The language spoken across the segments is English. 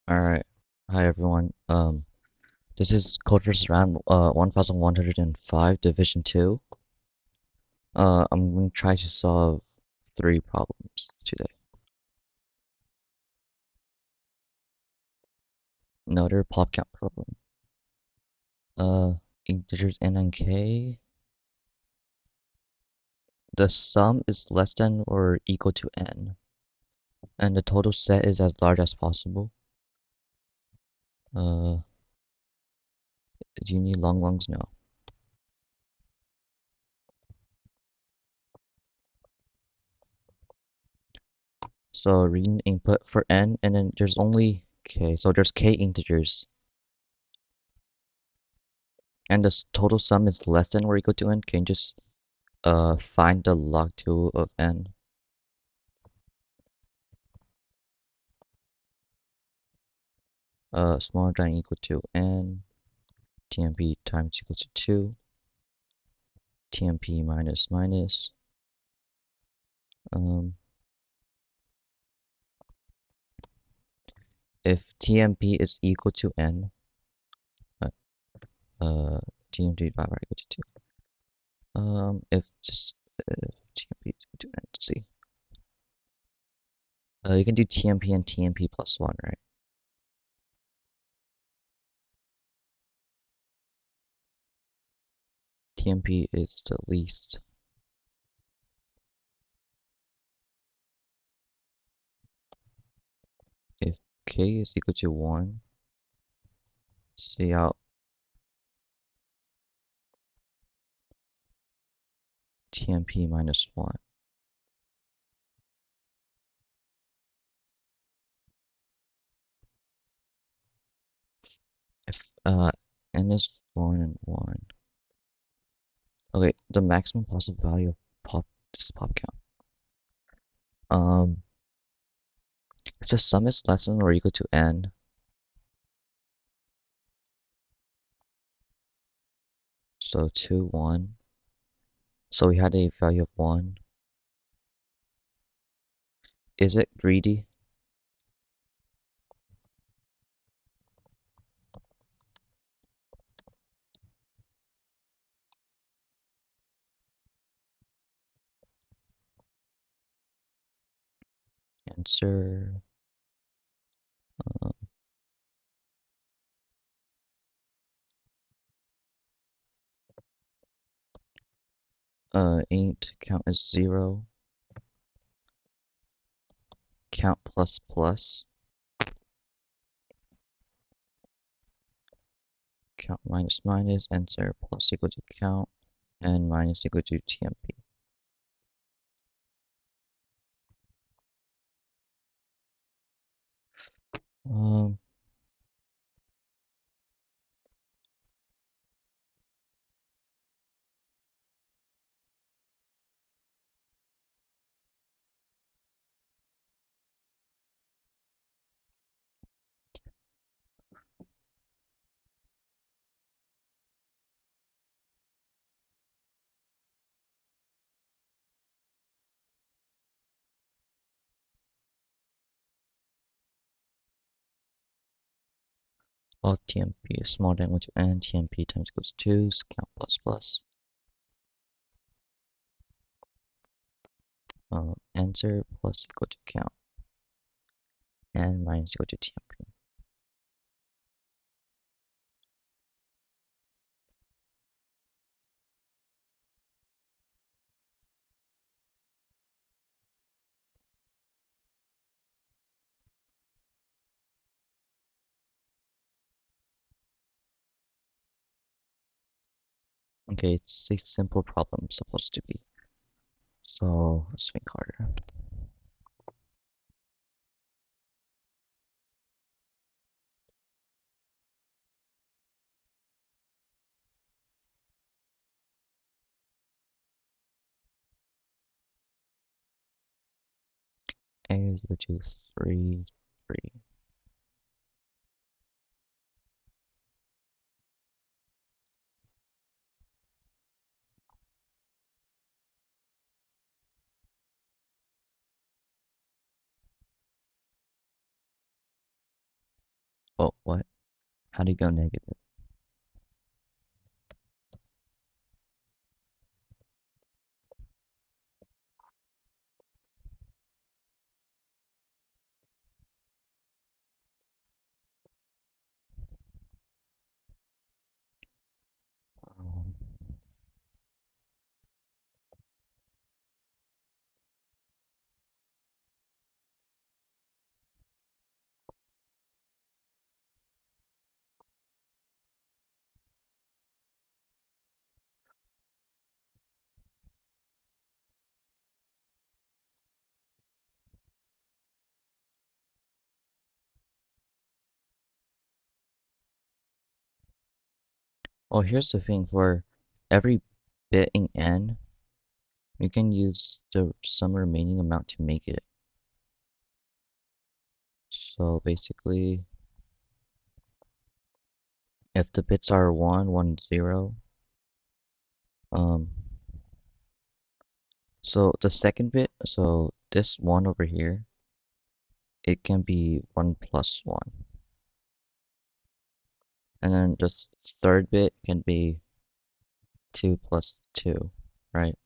Alright. Hi everyone. This is Codeforces round 1105, Division 2. I'm gonna try to solve 3 problems today. Another pop count problem. Uh, Integers n and k. The sum is less than or equal to n, and the total set is as large as possible. Do you need long longs? No. So read input for n, and then there's only k, so there's k integers. And the total sum is less than or equal to n, can you just find the log 2 of n? Smaller than or equal to n, tmp times equals to 2, tmp minus minus, if tmp is equal to n, uh, tmp divided by equal to 2. If just tmp is equal to n, let's see. You can do tmp and tmp plus 1, right? tmp is the least. If k is equal to 1, see out tmp minus 1. If n is 1 and 1. Okay, the maximum possible value of this pop count. If the sum is less than or equal to n, so 2, 1. So we had a value of 1. Is it greedy? Answer. Uh, int count is 0. Count plus plus. Count minus minus. Answer plus equal to count. And minus equal to tmp. Um, well, tmp is smaller than or equal to n. Tmp times equals 2. Count plus plus. Answer plus equal to count. And minus equal to tmp. Okay, it's a simple problem supposed to be. So let's think harder. A is equal to 3, 3. Oh, what? How do you go negative? Um, oh, here's the thing. For every bit in n, you can use the some remaining amount to make it. So basically, if the bits are 1, 1, 0, um, so the second bit, so this 1 over here, it can be 1 plus 1. And then the third bit can be 2 plus 2, right?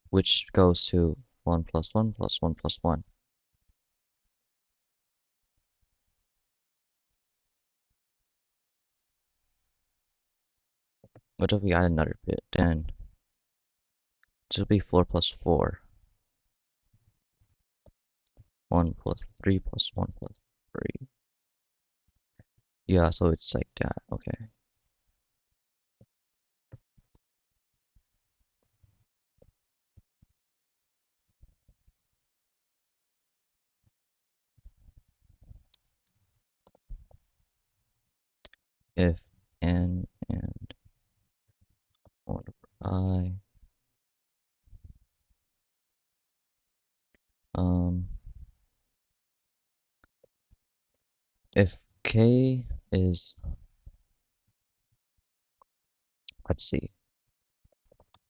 Which goes to 1 plus 1 plus 1 plus 1. What if we add another bit? Then this will be 4 plus 4. 1 plus 3 plus 1 plus 3. Yeah, so it's like that. Okay. If n and 1 over I, um, if k is, let's see,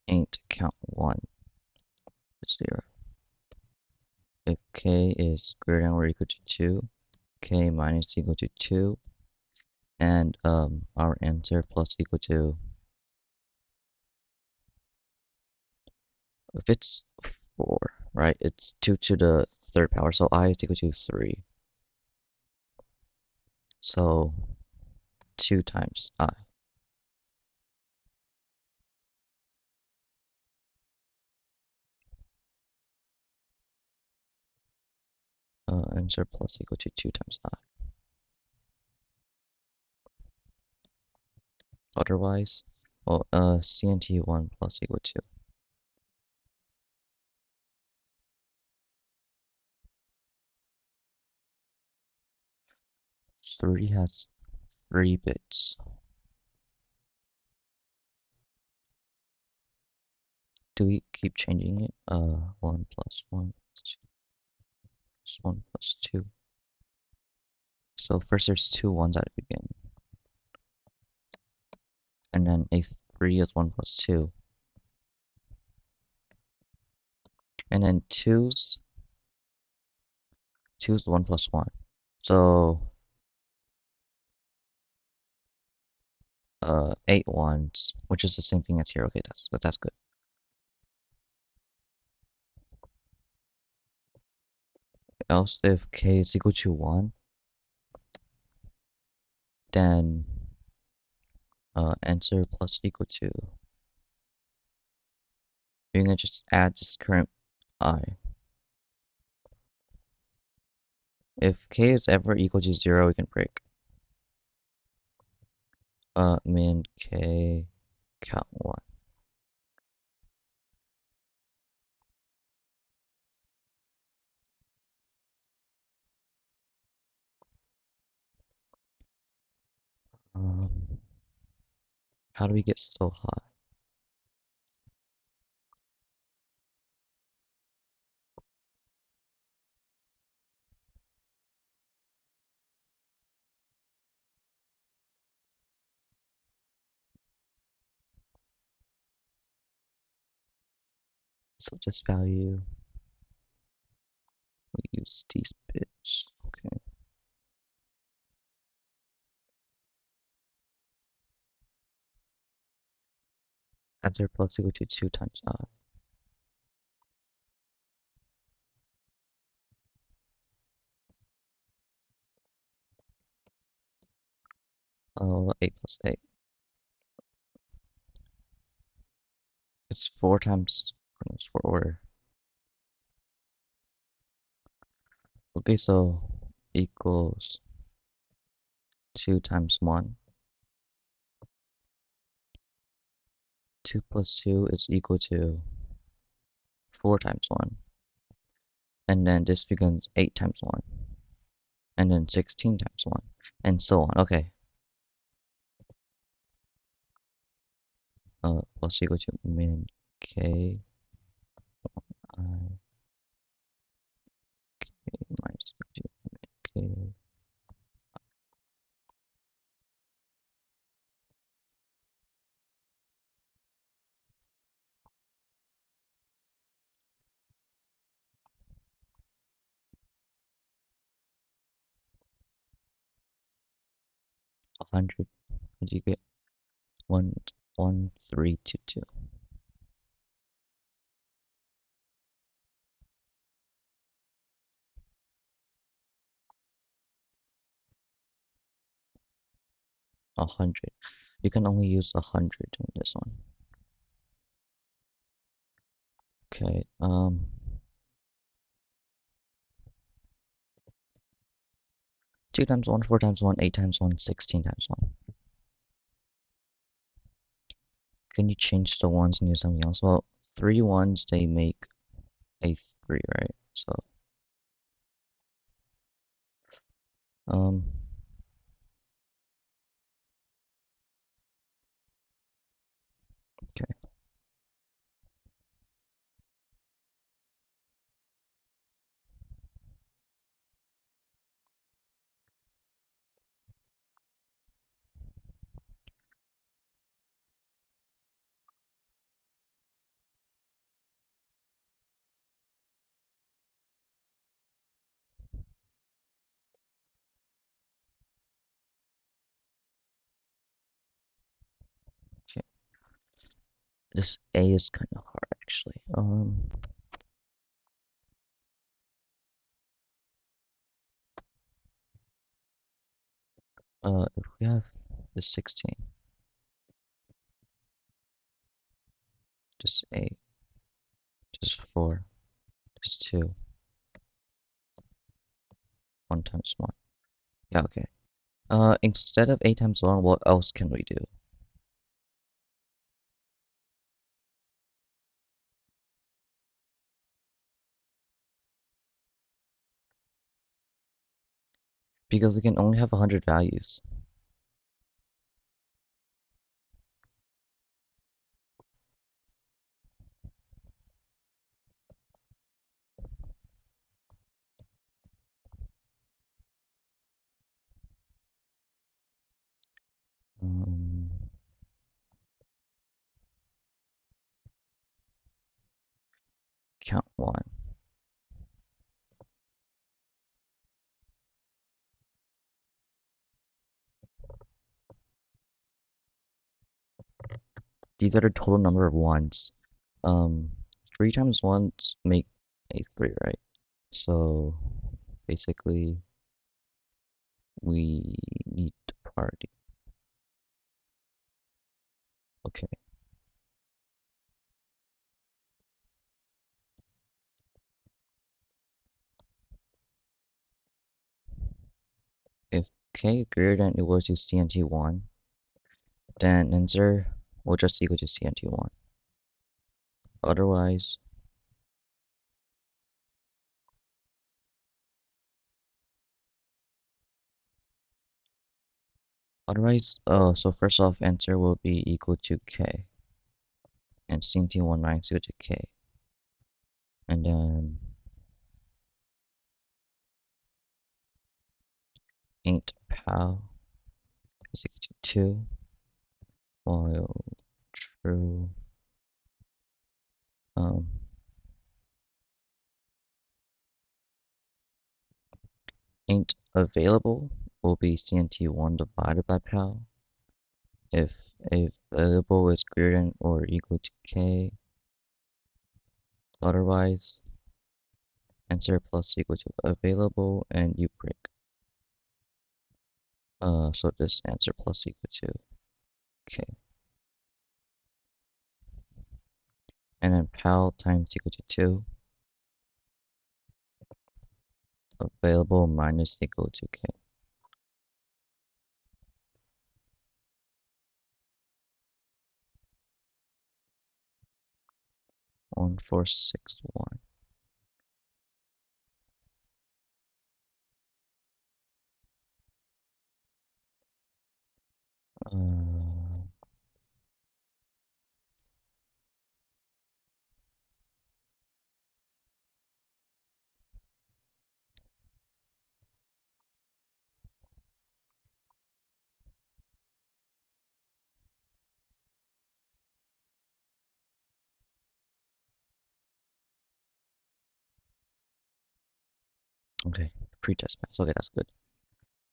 ain't count 1, 0. If k is greater than or equal to 2, k minus equal to 2, and our answer plus equal to, if it's 4, right, it's 2 to the third power, so I is equal to 3. So 2 times I. Answer plus equal to 2 times I. Otherwise, well, CNT1 plus equal to 3 has 3 bits. Do we keep changing it? 1 plus 1 plus 1 plus 2. So first there's 2 ones at the beginning. And then a 3 is 1 plus 2. And then 2's 1 plus 1. So 8 ones, which is the same thing as here. Okay, that's good. Else, if k is equal to 1, then answer plus equal to, you're gonna just add this current I. If k is ever equal to 0, we can break. Min k count 1. Um, how do we get so high? So this value, we use these bits. Okay. Answer plus equal to 2 times I. 8 plus 8. It's 4 times, it's for order. Okay, so equals 2 times 1. 2 plus 2 is equal to 4 times 1. And then this becomes 8 times 1. And then 16 times 1. And so on. Okay. Plus equal to min k I minus equal to k. 100. What do you get? 11322. 100. You can only use 100 in this one. Okay. 2 times 1, 4 times 1, 8 times 1, 16 times 1. Can you change the ones and use something else? Well, 3 ones, they make a 3, right? So, um, okay. Okay. This A is kind of hard, actually. If we have this 16, this 8, this 4, this 2, 1 times 1. Yeah, okay. Instead of 8 times 1, what else can we do? Because we can only have 100 values. Um, count 1. These are the total number of ones. 3 times 1s make a 3, right? So, basically, we need to party. Okay. If k greater than or equal to CNT1, then answer will just equal to CNT1. Otherwise, so first off, answer will be equal to k, and CNT1 minus equal to k, and then int pow is equal to 2, while true, um, int available will be CNT1 divided by pow if If available is greater than or equal to k, otherwise answer plus equal to available and you break. So this answer plus equal to k. And then pal times equal to 2, available minus equal to k. 1461. Uh, okay, pretest pass. Okay, that's good.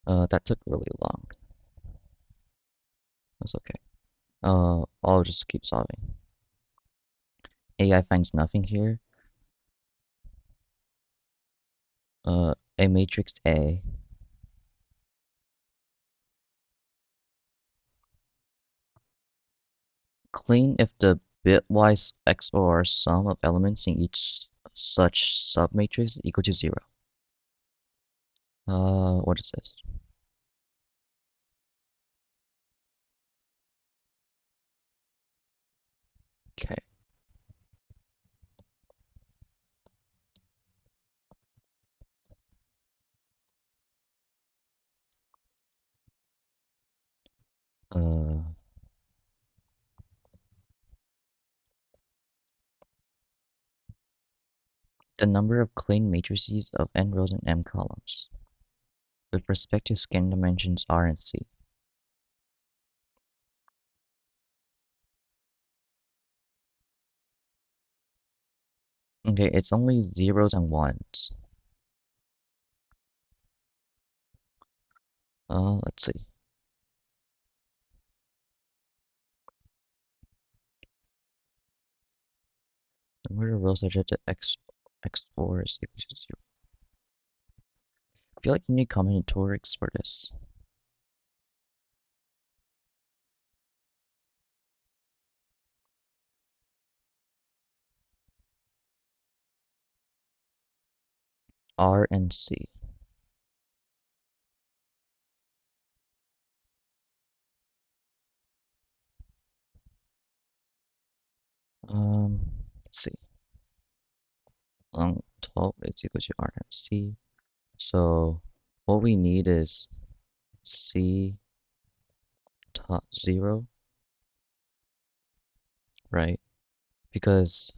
That took really long. That's okay. I'll just keep solving. AI finds nothing here. A matrix A. Clean if the bitwise XOR sum of elements in each such submatrix is equal to 0. What is this? Okay. Uh, the number of clean matrices of n rows and m columns with respect to scan dimensions R and C. Okay, it's only zeros and ones. Let's see. Number of rows subject to x4 is equal to 0. I feel like you need combinatorics for this. R and C. Let's see. Long 12 is equal to R and C. So what we need is C top 0, right? Because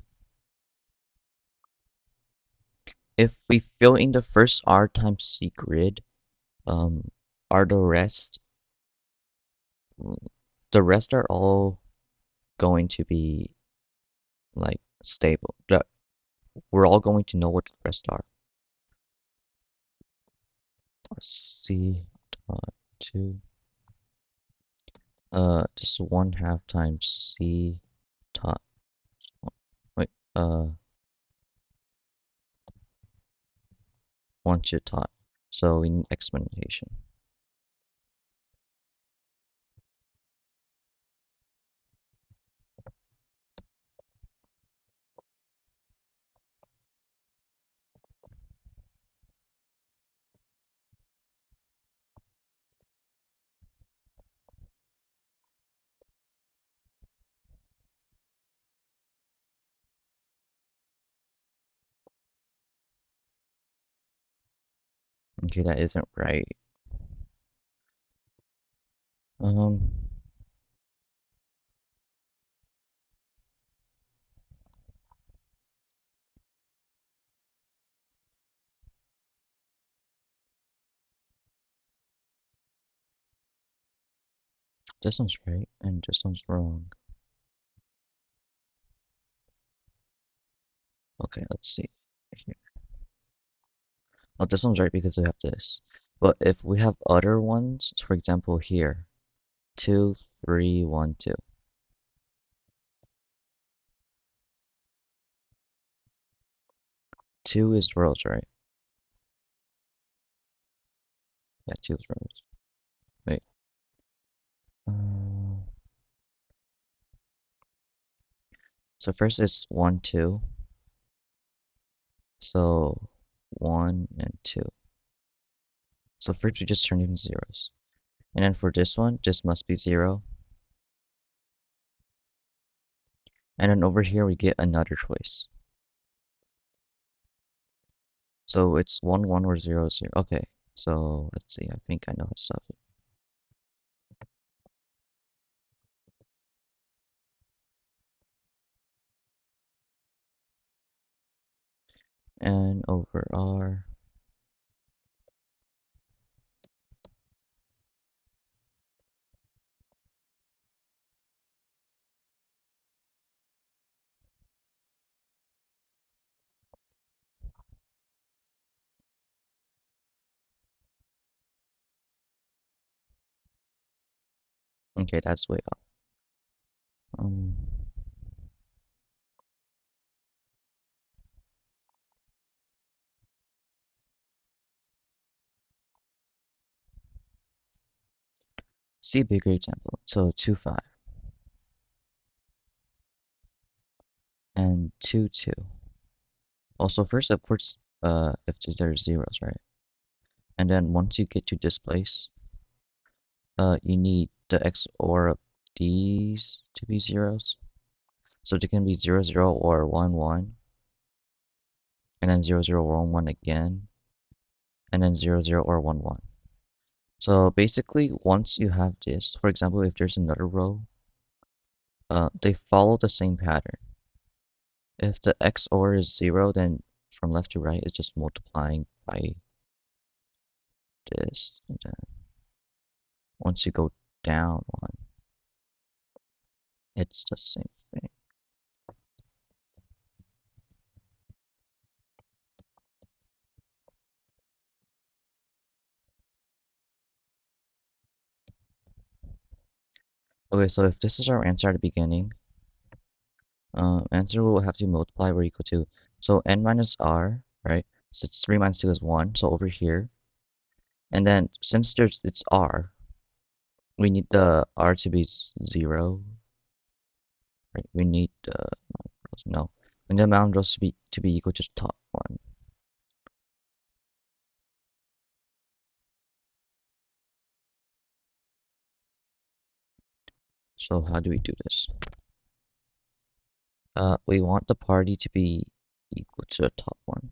if we fill in the first R times C grid, um, are the rest are all going to be like stable. We're all going to know what the rest are. C dot 2. Just 1/2 times C dot. Wait. 1 to tot. So we need experimentation. Okay, that isn't right. Um, this one's right and this one's wrong. Okay, let's see here. Oh, this one's right because we have this. But if we have other ones, for example here, 2, 3, 1, 2. 2 is rows, right? Yeah, 2 is rows. Wait. Uh, so first it's 1, 2. So 1 and 2. So first we just turn it into zeros. And then for this one, this must be 0. And then over here we get another choice. So it's 1, 1 or 0, 0. Okay, so let's see. I think I know how to solve it. And over R. Okay, that's way off. Um, See a bigger example. So 2, 5 and 2, 2. Also, first, of course, if there's zeros, right? And then once you get to this place, you need the XOR of these to be zeros. So they can be 0, 0 or 1, 1, and then 0, 0 or 1, 1 again, and then 0, 0 or 1, 1. So basically, once you have this, for example, if there's another row, they follow the same pattern. If the XOR is 0, then from left to right, it's just multiplying by this. And then once you go down 1, it's the same thing. Okay, so if this is our answer at the beginning, answer will have to multiply or equal to, so n minus r, right? So it's 3 minus 2 is 1, so over here. And then since it's r, we need the r to be 0, right? We need the no, we need the amount of rows to be equal to the top one. So how do we do this? We want the party to be equal to the top one.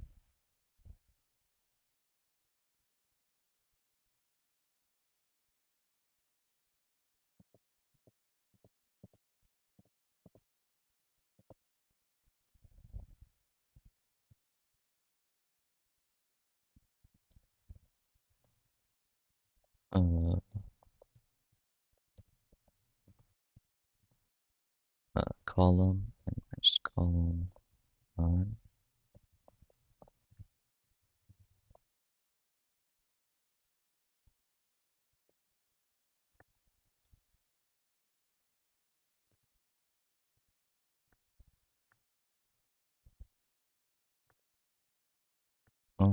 Uh, column and minus column on.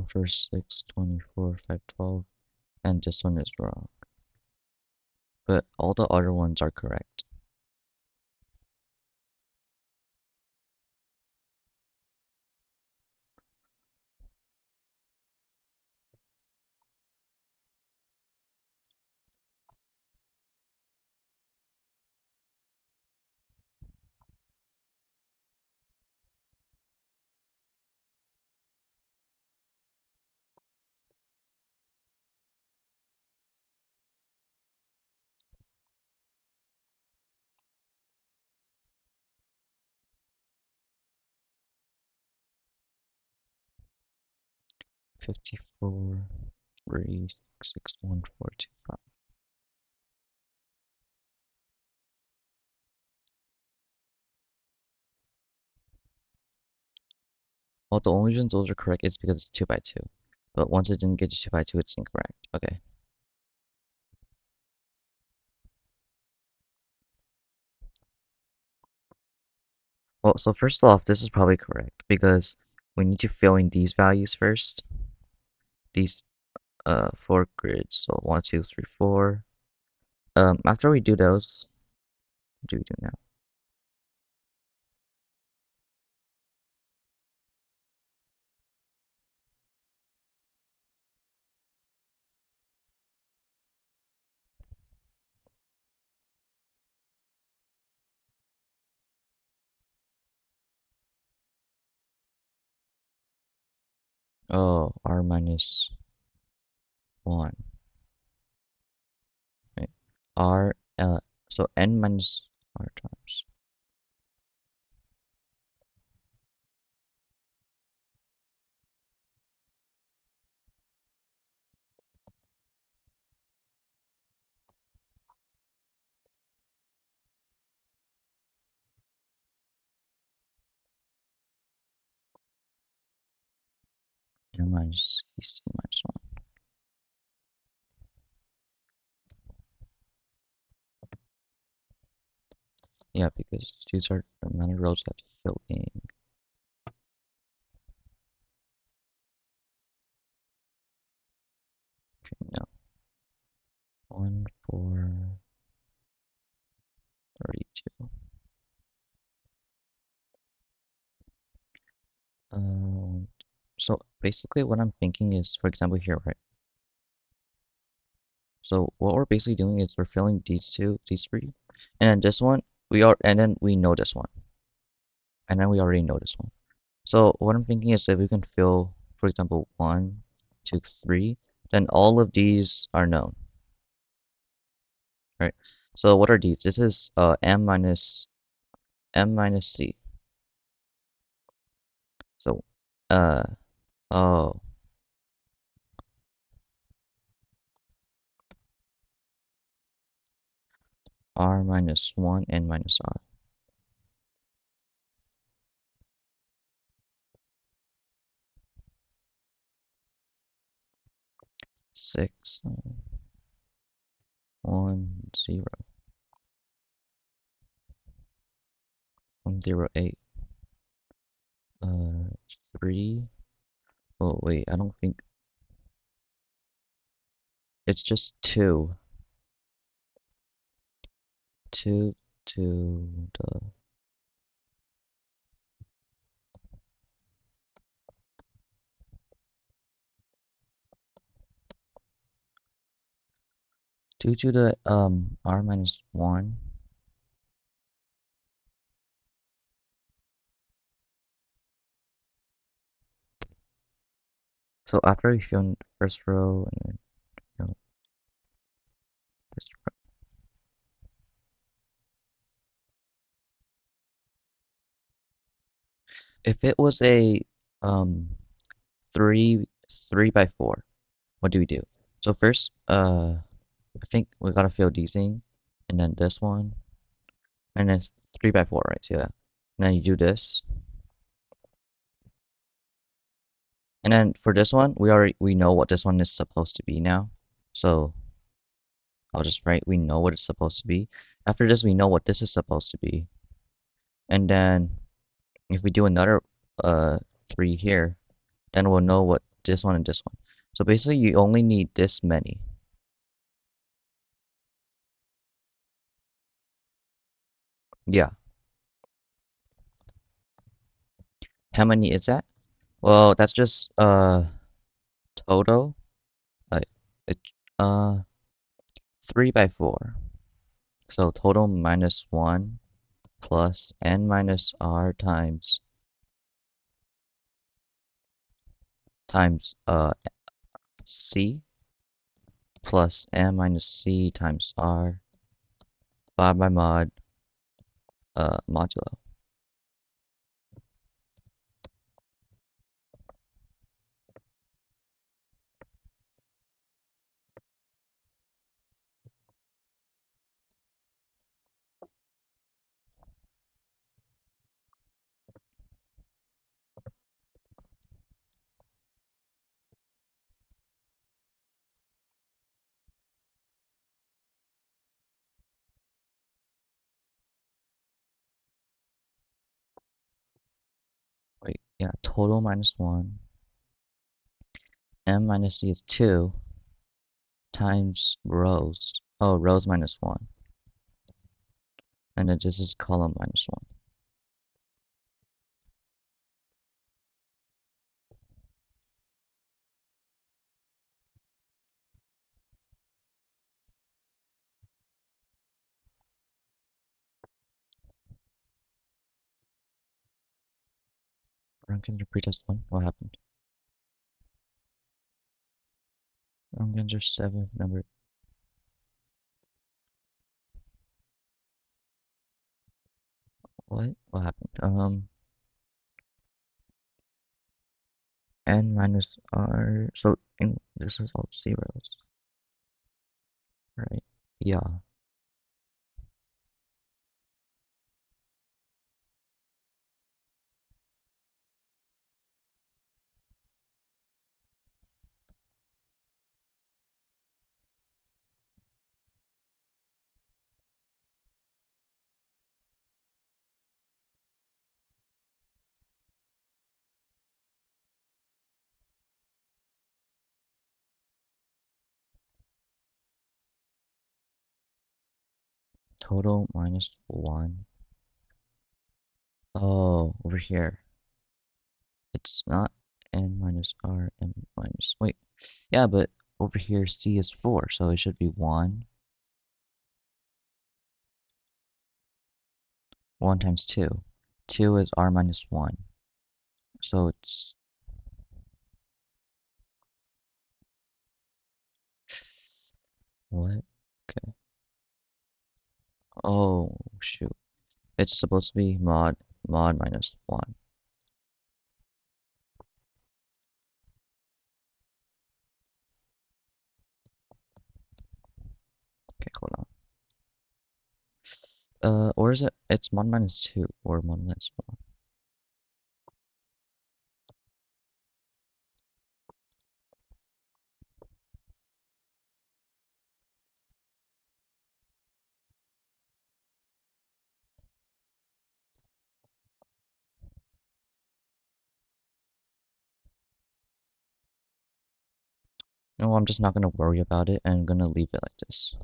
First 6, 24, 5, 12, and this one is wrong. But all the other ones are correct. Fifty-four, 3, 6, 1, 4, 2, 5. Well, the only reason those are correct is because it's 2 by 2. But once it didn't get to 2 by 2, it's incorrect. Okay. Well, so first off, this is probably correct because we need to fill in these values first. These four grids. So one, two, three, four. After we do those, what do we do now? Oh, r minus one. Right. R so n minus r times n minus c minus one. Yeah, because these are the amount of rows I have to fill in. Okay, no. 1, 4, 32. Um, so basically what I'm thinking is, for example here, right? So what we're basically doing is we're filling these two, these three, and then this one, and then we know this one, and then we already know this one. So what I'm thinking is that we can fill, for example, 1, 2, 3, then all of these are known, right? So what are these? This is m minus c. So uh oh r minus 1 n minus r 6 1 0 1 0 8 uh 3. Oh wait, I don't think it's just 2 2 to the 2 to the r minus 1. So after we fill in the first row and then fill this row. If it was a um 3 by 4, what do we do? So first I think we gotta fill these in, and then this one, and then it's 3 by 4, right? So yeah. And then you do this, and then for this one, we know what this one is supposed to be now. So I'll just write we know what it's supposed to be. After this, we know what this is supposed to be, and then if we do another uh 3 here, then we'll know what this one and this one. So basically, you only need this many. Yeah. How many is that? Well, that's just total. Uh, it, uh 3 by 4. So total minus 1 plus n minus r times c plus n minus c times r 5 by mod modulo. Yeah, total minus 1. M minus C is 2 times rows. Oh, rows minus 1. And then this is column minus 1. Rank pretest 1. What happened? Rank 7. Number. What? What happened? N minus R. So this is all zeros, right? Yeah. Total minus 1. Oh, over here. It's not N minus R, M minus. Wait. Yeah, but over here C is 4, so it should be 1. 1 times 2. 2 is R minus 1. So it's. What? Okay. Oh, shoot. It's supposed to be mod minus 1. Okay, hold on. Or is it? It's mod minus 2 or mod minus 1. No, I'm just not gonna worry about it and I'm gonna leave it like this.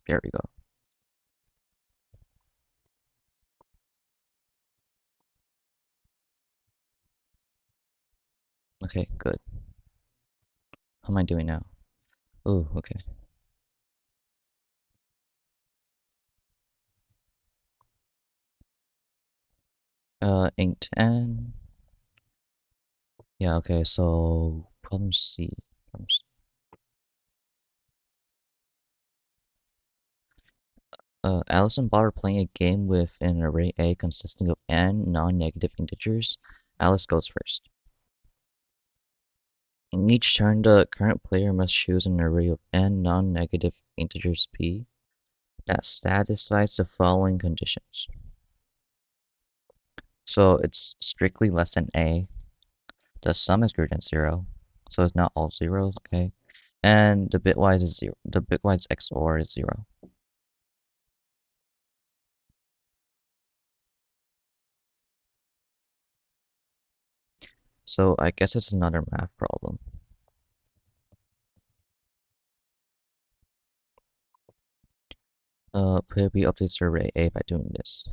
There we go. Okay, good. How am I doing now? Oh, okay. Int n. Yeah, okay, so problem C. Problem C. Alice and Bob are playing a game with an array A consisting of n non-negative integers. Alice goes first. In each turn, the current player must choose an array of n non-negative integers B that satisfies the following conditions. So it's strictly less than A. The sum is greater than 0, so it's not all zeros, okay? And the bitwise is 0. The bitwise XOR is 0. So I guess it's another math problem. Player B updates array A by doing this.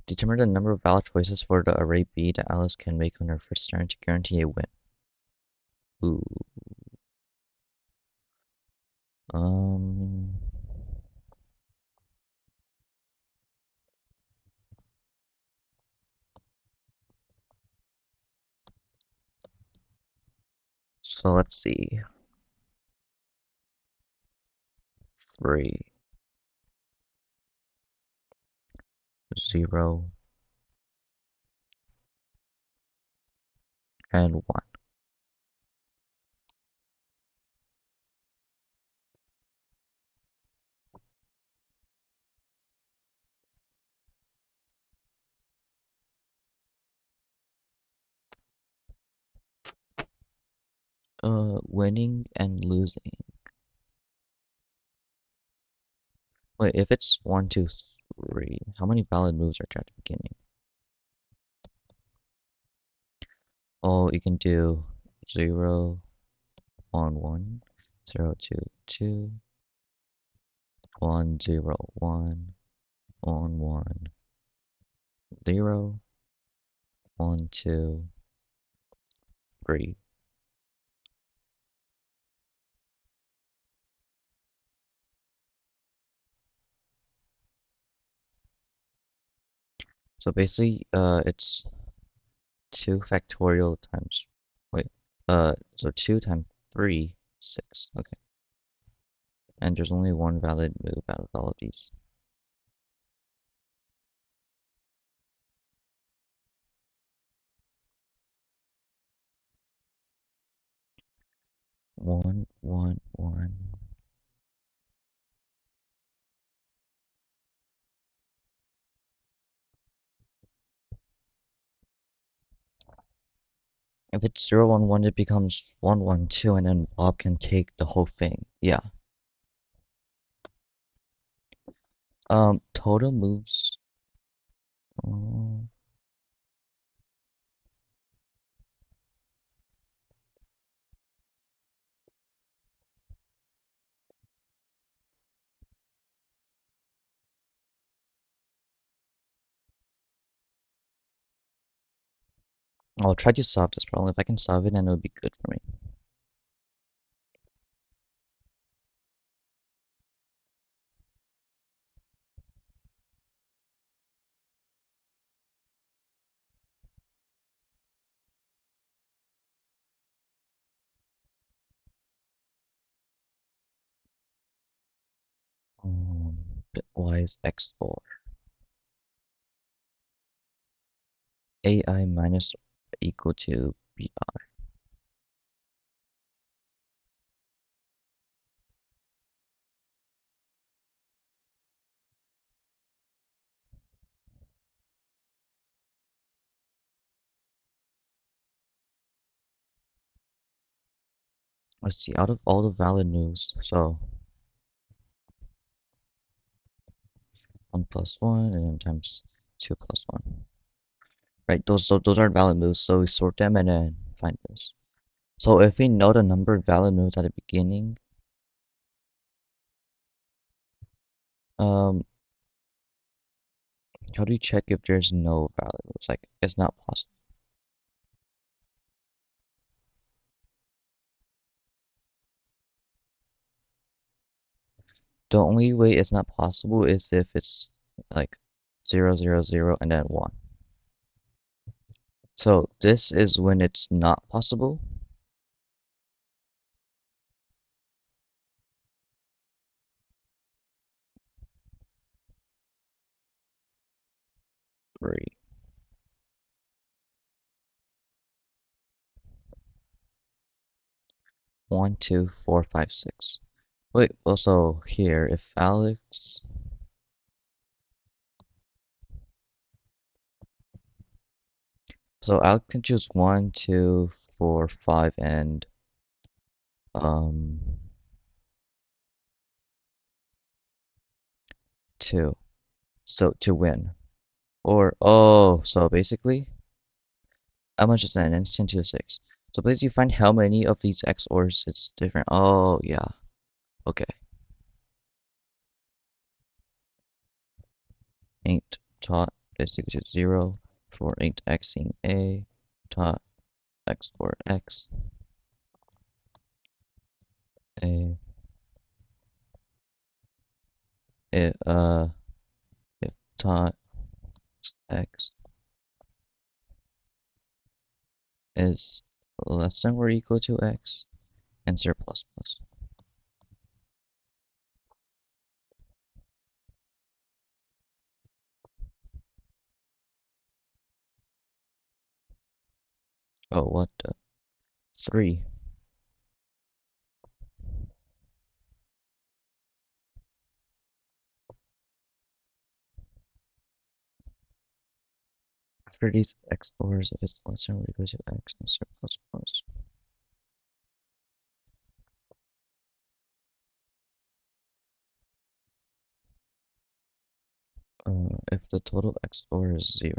Determine the number of valid choices for the array B that Alice can make on her first turn to guarantee a win. Ooh. Um. So let's see. 3, 0, and 1. Winning and losing. Wait, if it's one, two, three, how many valid moves are there at the beginning? Oh, you can do 0, 1, 1, 0, 2, 2, 1, 0, 1, 1, 1, 0, 1, 2, 3. So basically, it's 2 factorial times, wait, so 2 times 3, 6, okay. And there's only one valid move out of all of these. One, one, one. If it's 0, 1, 1, it becomes 1, 1, 2, and then Bob can take the whole thing. Yeah. Total moves. Oh, I'll try to solve this problem. If I can solve it, then it'll be good for me. Bitwise X4. AI minus equal to BR. Let's see, out of all the valid moves, so 1 plus 1, and then times 2 plus 1. Right, those are valid moves, so we sort them and then find those. So if we know the number of valid moves at the beginning, um, how do you check if there's no valid moves? Like, it's not possible. The only way it's not possible is if it's like 0, 0, 0, and then 1. So this is when it's not possible. 3. 1, 2, 4, 5, 6. Wait, also here, if Alex... So Alex can choose 1, 2, 4, 5, and... Um... 2. So, to win. Or, oh, so basically... How much is that? And it's 10 to the 6. So basically find how many of these XORs it's different. Oh, yeah. Okay. Int tot is equal to 0 for int x in A, tot x for x, A, if, if tot x is less than or equal to x, answer plus plus. Oh, what the? 3. After these XORs, if it's less than or equal to x, answer plus plus. If the total XOR is 0.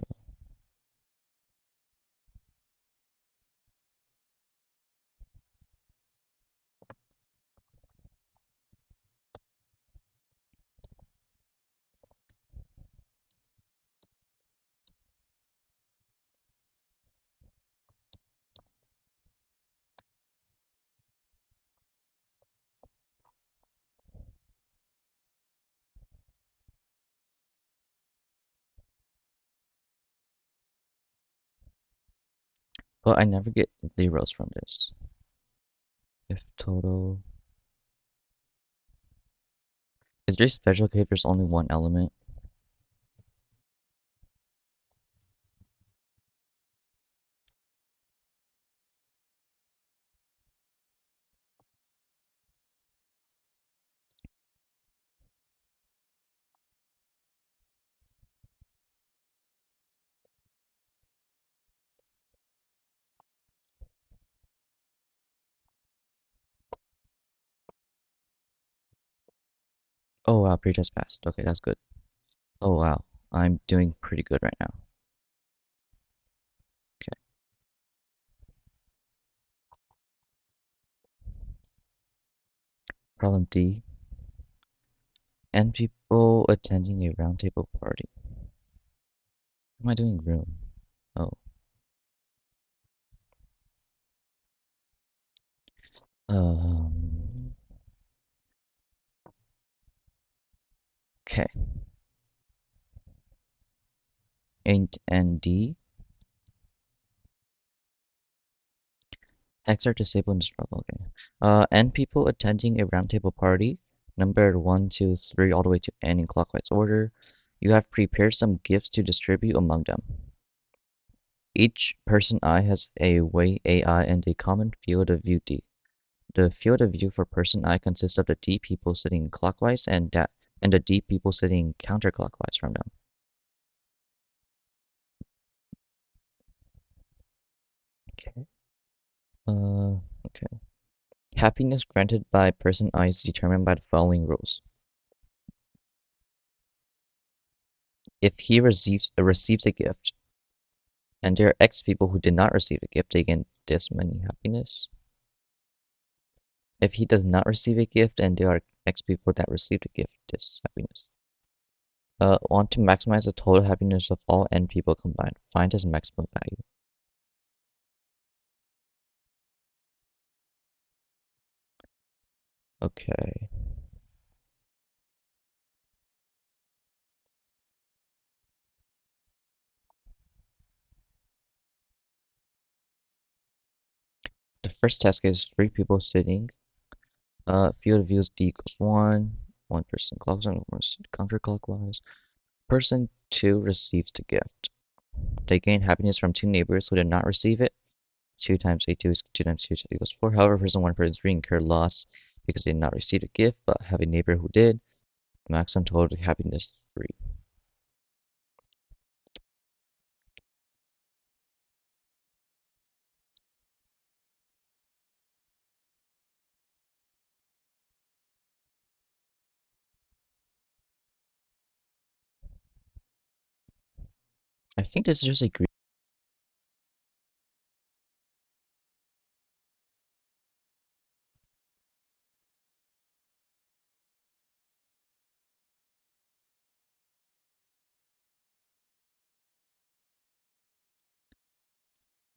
But I never get zeros from this. If total... Is there a special case if there's only one element? Oh wow, pretest passed. Okay, that's good. Oh wow, I'm doing pretty good right now. Okay. Problem D. N people attending a roundtable party. What am I doing room? Oh. Um. Okay. Ain't ND. X are disabled in this problem. Okay. N people attending a roundtable party, numbered 1, 2, 3, all the way to N in clockwise order. You have prepared some gifts to distribute among them. Each person I has a weight AI and a common field of view D. The field of view for person I consists of the D people sitting clockwise and the D people sitting counterclockwise from them. Okay. Okay. Happiness granted by person I is determined by the following rules. If he receives a gift, and there are X people who did not receive a gift, they gain this many happiness. If he does not receive a gift, and there are X people that received a gift, this is happiness. Want to maximize the total happiness of all N people combined. Find its maximum value. Okay. The first task is 3 people sitting. Field of view is D equals 1. One person clockwise, one person counterclockwise. Person 2 receives the gift. They gain happiness from 2 neighbors who did not receive it. 2 times A2 is 2 times 2 equals 4. However, person 1 and person 3 incur loss because they did not receive a gift, but have a neighbor who did. Maximum total happiness is 3. I think this is just a great.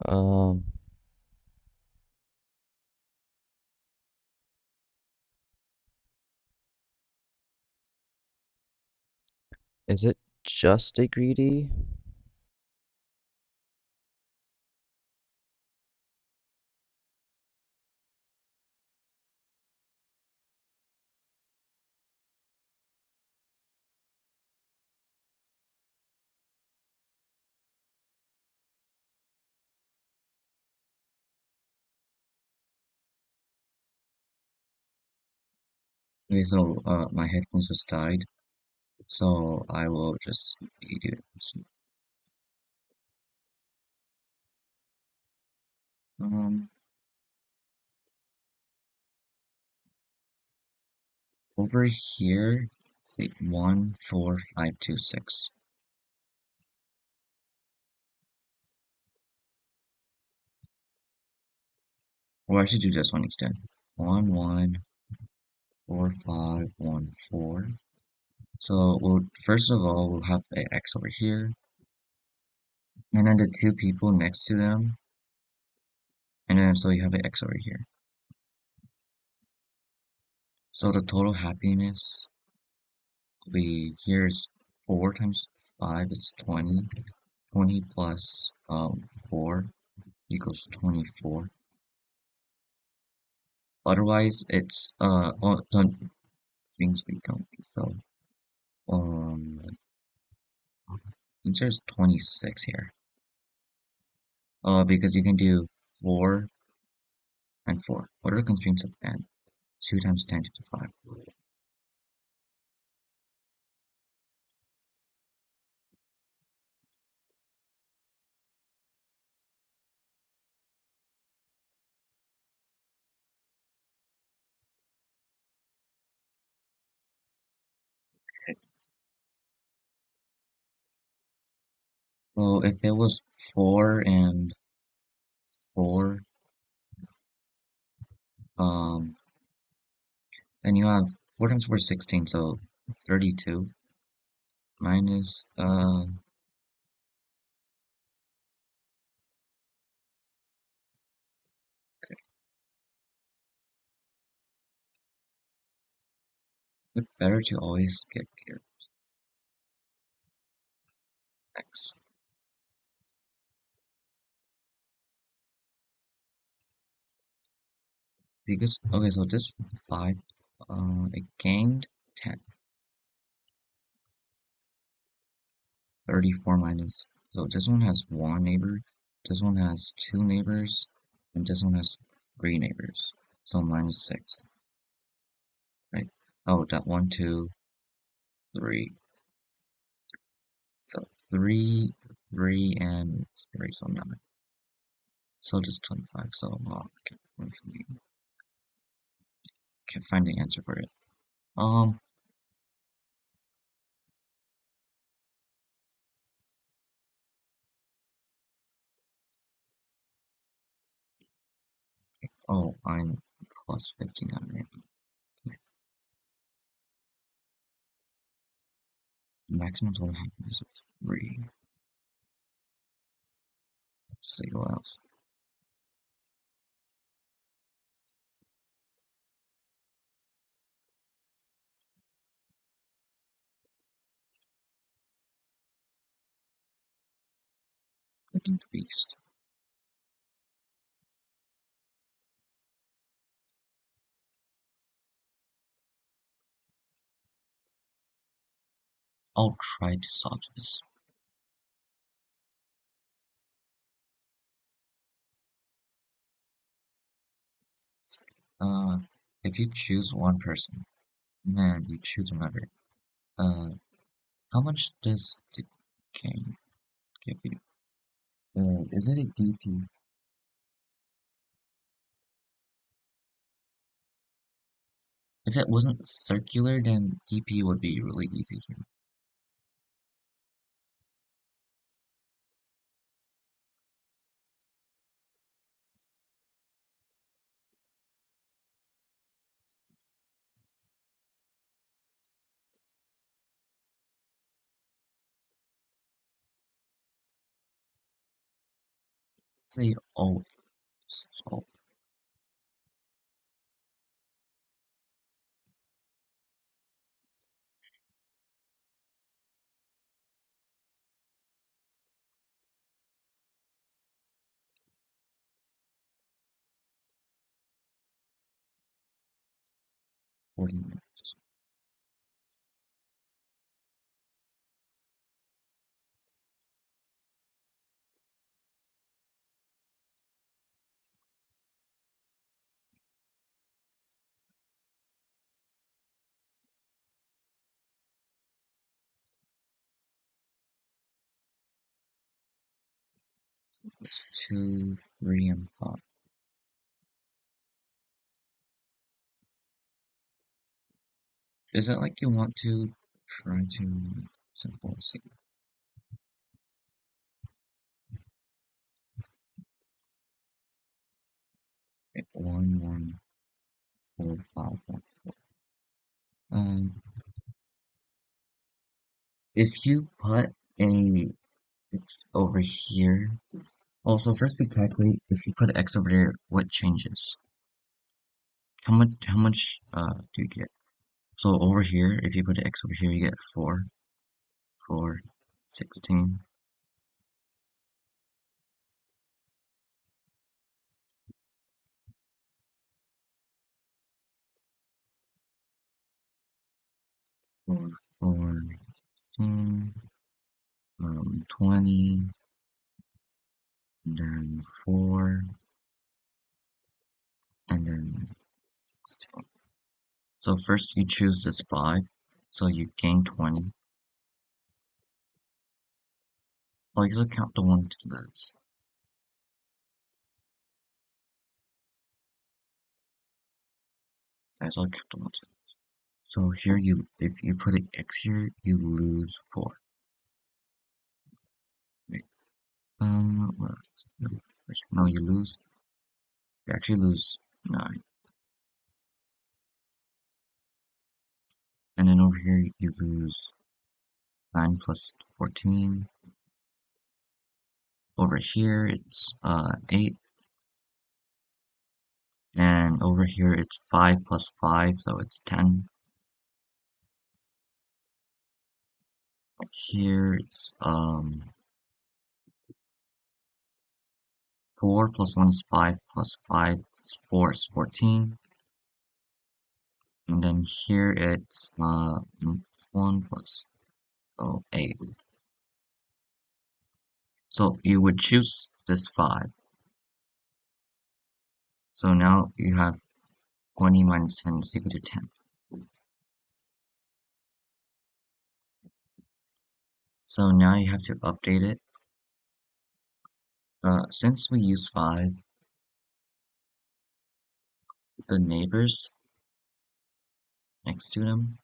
Um, is it just a greedy? Okay, so my headphones just died, so I will just read it. Um, over here, see, 1, 4, 5, 2, 6. Or I should do this one instead. 1, 1, 4, 5, 1, 4. So we'll first of all we'll have a X over here, and then the two people next to them, and then so you have an X over here. So the total happiness will be here's 4 times 5 is 20. 20 plus 4 equals 24. Otherwise it's things we don't do. So answer is 26 here. Because you can do 4 and 4. What are the constraints of n? 2 times 10 to the 5. Well, if it was 4 and 4, um, then you have 4 times 4 is 16, so 32 minus, it's better to always get your x. Because, okay, so this 5, it gained 10. 34 minus, so this one has 1 neighbor, this one has 2 neighbors, and this one has 3 neighbors. So minus 6, right? Oh, that 1, 2, 3. So 3, 3, and 3, so 9. So just 25, so can't find the answer for it. Um, oh, I'm plus 59 right now. Maximum total happiness of 3. See what else. Cooking Beast. I'll try to solve this. Uh, if you choose one person, and you choose another, uh, how much does the game give you? Is it a DP? If it wasn't circular, then DP would be really easy here. Say always. So 40 minutes. That's 2, 3, and 5. Is it like you want to try to simple see. 1 1 4 5 1. If you put a x over here, also first we calculate if you put x over there, what changes? How much do you get? So over here, if you put an x over here, you get 4, 4, 16. 4, 4, 16, 20, and then 4, and then 16. So first you choose this 5, so you gain 20. Oh, you just count the one to lose. Guys, I'll count the one to lose. So here if you put an x here, you lose 4. Wait, where no, you actually lose 9. And then over here, you lose 9 plus 14. Over here, it's 8. And over here, it's 5 plus 5, so it's 10. Here, it's 4 plus 1 is 5 plus 5 is 4 is 14. And then here, it's 1 plus 8. So you would choose this 5. So now you have 20 minus 10 is equal to 10. So now you have to update it. Since we use 5, the neighbors next to them,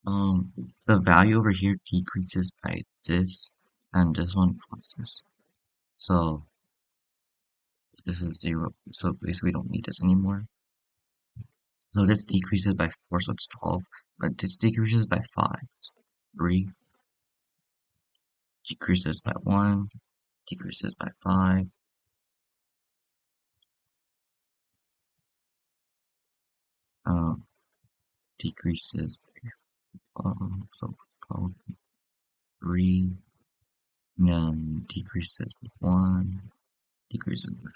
the value over here decreases by this, and this one plus this. So this is 0. So basically we don't need this anymore. So this decreases by 4, so it's 12. But this decreases by 5. 3 decreases by 1, decreases by 5. Decreases so 12, 3, and then decreases by 1, decreases by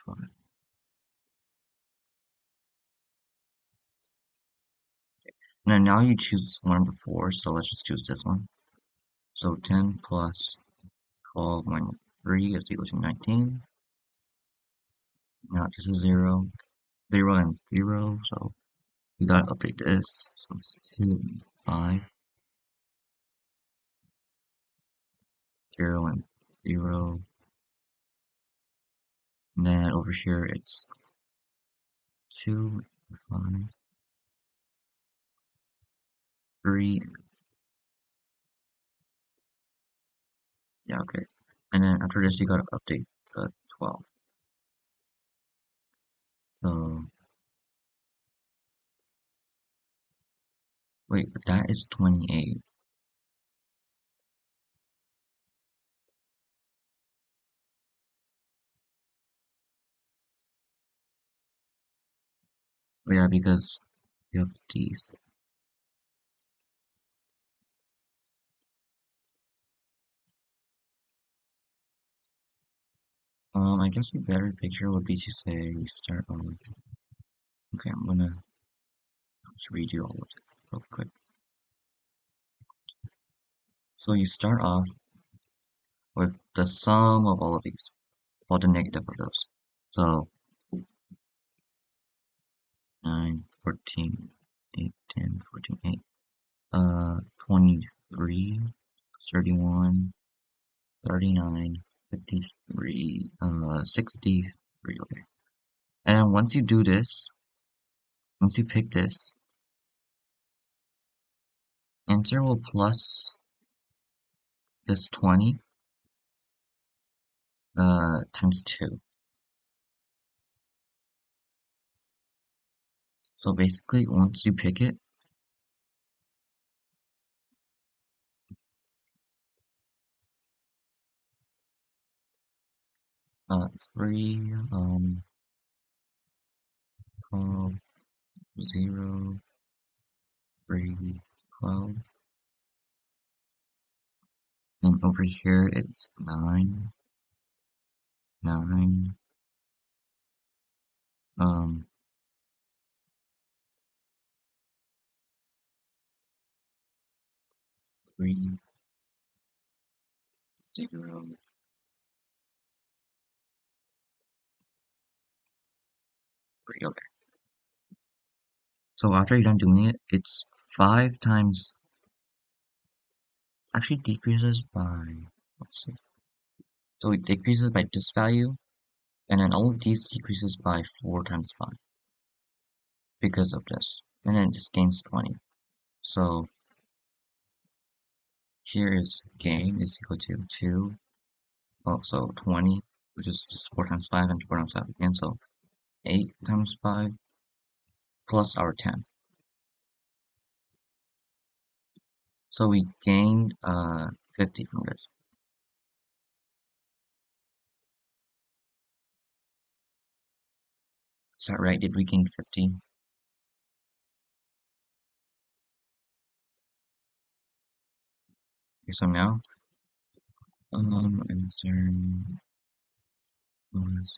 5. Now you choose one of the 4, so let's just choose this one. So 10 plus 12 minus 3 is equal to 19. Now this is 0, 0 and 0, so we gotta update this. So it's 2, 5, 0 and 0. And then over here it's 2, 5, 3. Yeah, okay. And then after this you gotta update the 12. So wait, but that is 28. Oh, yeah, because you have these. I guess a better picture would be to say start on. Okay, I'm gonna just redo all of this real quick. So you start off with the sum of all of these, all the negative of those. So 9, 14, 8, 10, 14, 8, 23, 31, 39, 53, 63, okay. And once you do this, once you pick this, Answer will plus this 20 times 2. So basically, once you pick it, 3, 12, 0, 3, 12, and over here it's 9, 9, 3, 0, 3. Okay. So after you're done doing it, it's 5 times, actually decreases by, let's see. So it decreases by this value, and then all of these decreases by 4 times 5 because of this. And then it just gains 20. So here is gain is equal to 2, oh, so 20, which is just 4 times 5 and 4 times 5 again. So 8 times 5 plus our 10. So we gained 50 from this. Is that right? Did we gain 50? Okay, so now answer was,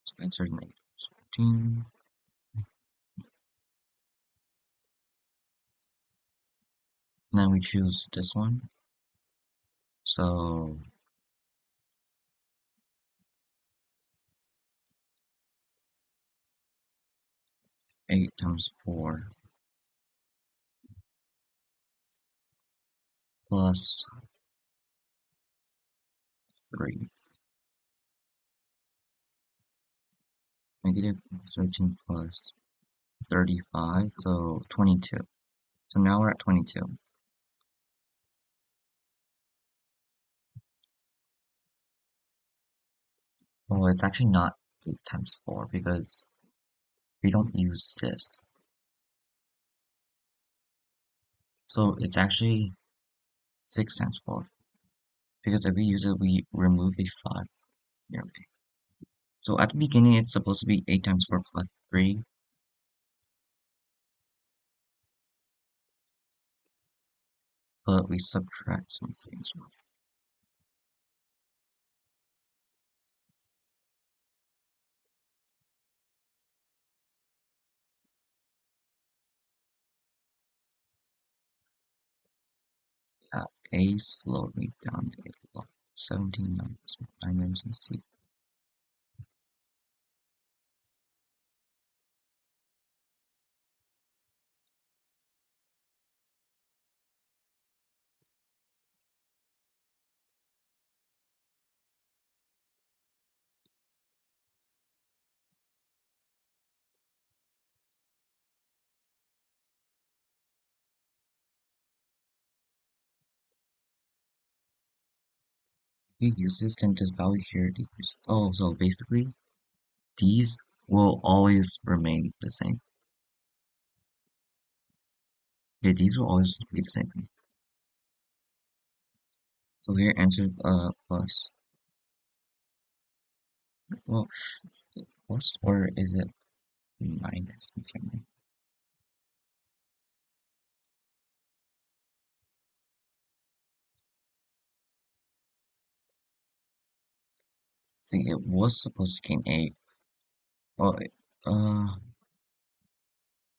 so answer negative 15. And then we choose this one. So 8 times 4 plus 3. Negative 13 plus 35, so 22. So now we're at 22. Well, it's actually not 8 times 4 because we don't use this. So it's actually 6 times 4 because if we use it, we remove a 5 here. So at the beginning, it's supposed to be 8 times 4 plus 3, but we subtract some things. A slowed me down a lot. 17 numbers, 9 names in C. We use this, then this value here decreases. Oh, so basically, these will always remain the same. Yeah, these will always be the same thing. So here answer plus. Well, plus or is it minus? Okay. See, it was supposed to gain 8. Oh,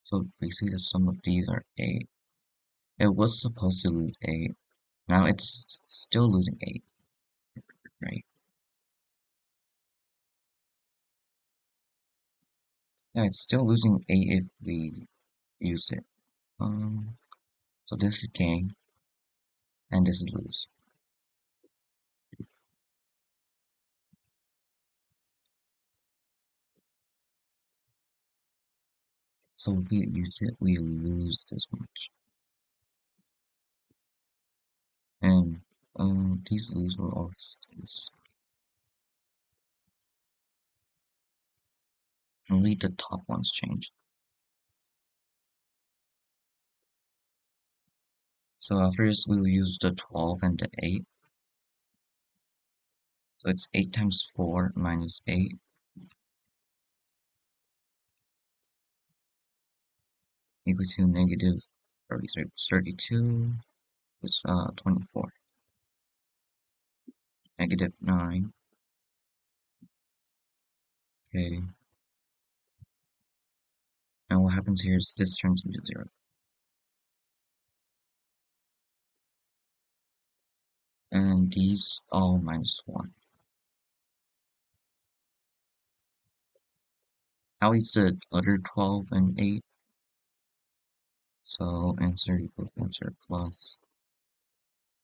so basically the sum of these are 8. It was supposed to lose 8. Now it's still losing 8, right? Yeah, it's still losing 8 if we use it. So this is gain, and this is lose. So if we use it, we lose this much. And these lose will always lose. Only the top ones change. So after this, we will use the 12 and the 8. So it's 8 times 4 minus 8 equal to negative 32, it's 24. Negative 9, okay. And what happens here is this turns into 0. And these all minus 1. How is the other 12 and 8? So answer equals answer plus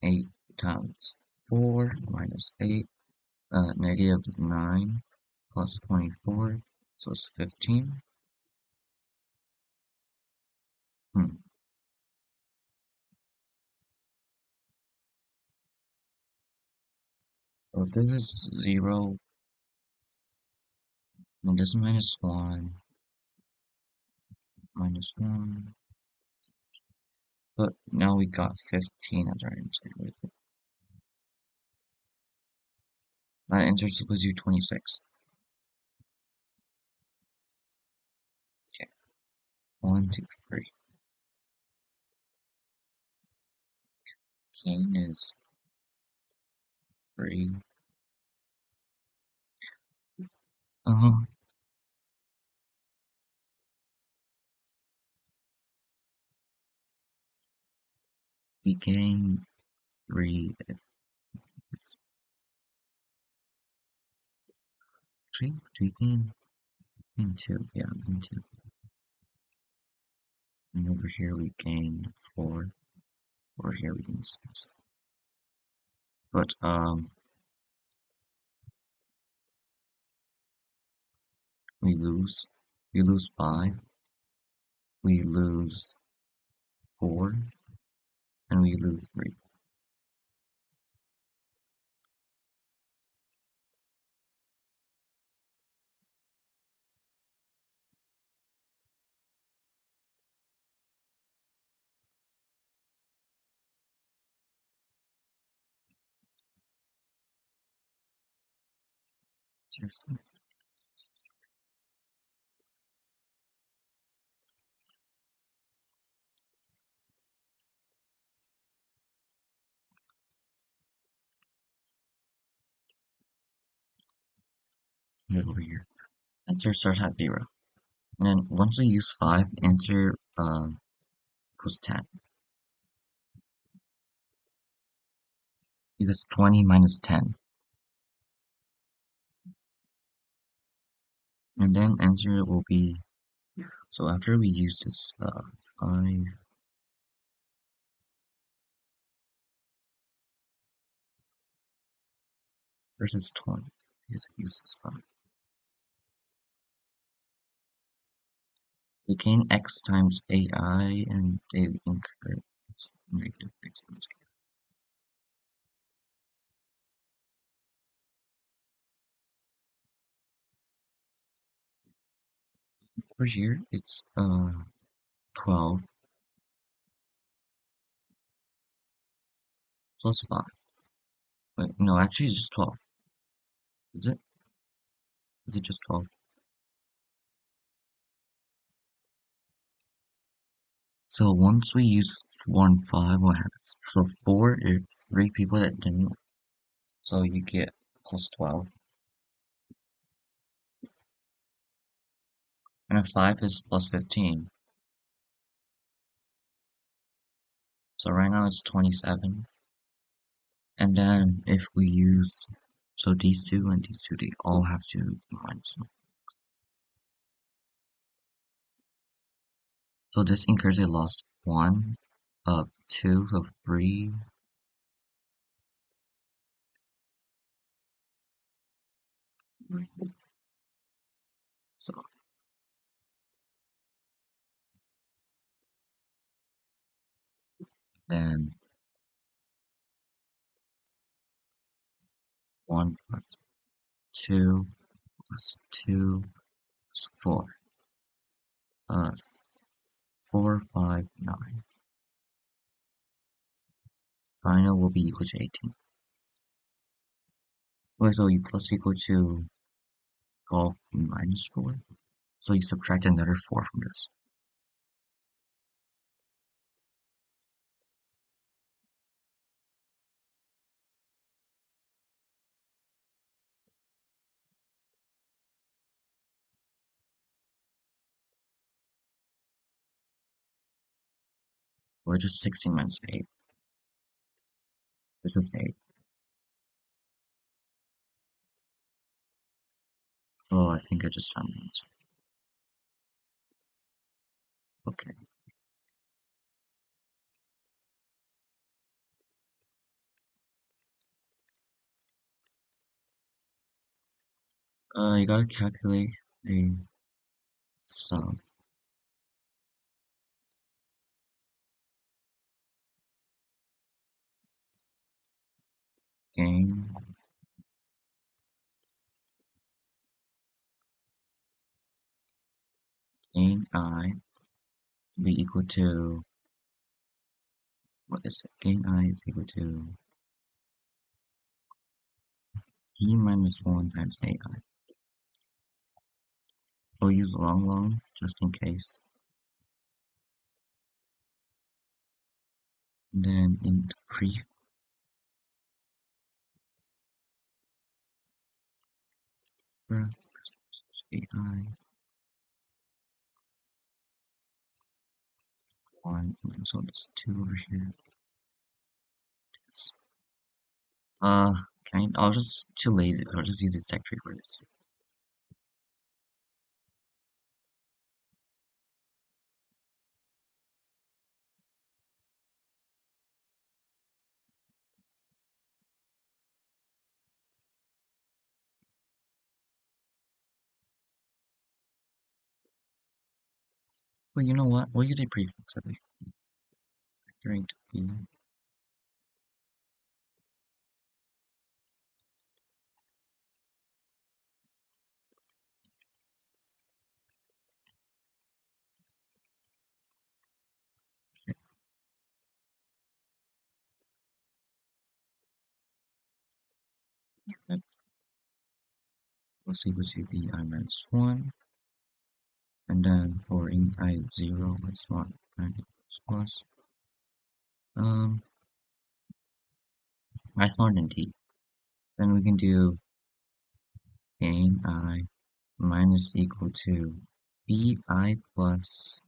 8 times 4 minus 8, negative 9 plus 24, so it's 15. Hmm. So this is 0, and this minus 1, minus 1. But now we got 15 as our answer. My answer is equals to 26. Okay, 1, 2, 3. Gain is 3. Uh-huh. We gain 3. Actually, do we gain 2? Yeah, gain 2. And over here we gain 4. Over here we gain 6. But, we lose. We lose 5. We lose 4. And we lose 3. Seriously? Over here. Answer starts at 0. And then once we use 5, answer equals 10. Because 20 minus 10. And then answer will be, so after we use this 5 versus 20, because we use this 5. We gain x times ai and they incur negative x times k. For here, it's 12 plus 5. Wait, no, actually it's just 12. Is it? Is it just 12? So once we use 4 and 5, what happens? So 4 is 3 people that didn't. So you get plus 12. And a 5 is plus 15. So right now it's 27. And then if we use, so these two and these two, they all have to be minus 1. So this incurs a loss 1, 2, so 3. So Then 1 plus 2 plus 2 is 4. 4, 5, 9. Final will be equal to 18. Okay, so you plus equal to 12 minus 4. So you subtract another 4 from this. Or just 16 minus 8, which is 8. Oh, I think I just found the answer. Okay. You gotta calculate a sum. Gain, gain I be equal to, what is it? Gain I is equal to E minus 1 times AI. We'll use longs just in case. And then in the prefix, AI 1, and so there's 2 over here. Yes. I'll just, too lazy, so I'll just use a secretary for this. Well, you know what? We'll use a prefix, I think. Factoring to B. That was equal to B I minus 1. And then for int I is 0 minus 1 and it's plus. I smaller than t. Then we can do gain I minus equal to bi plus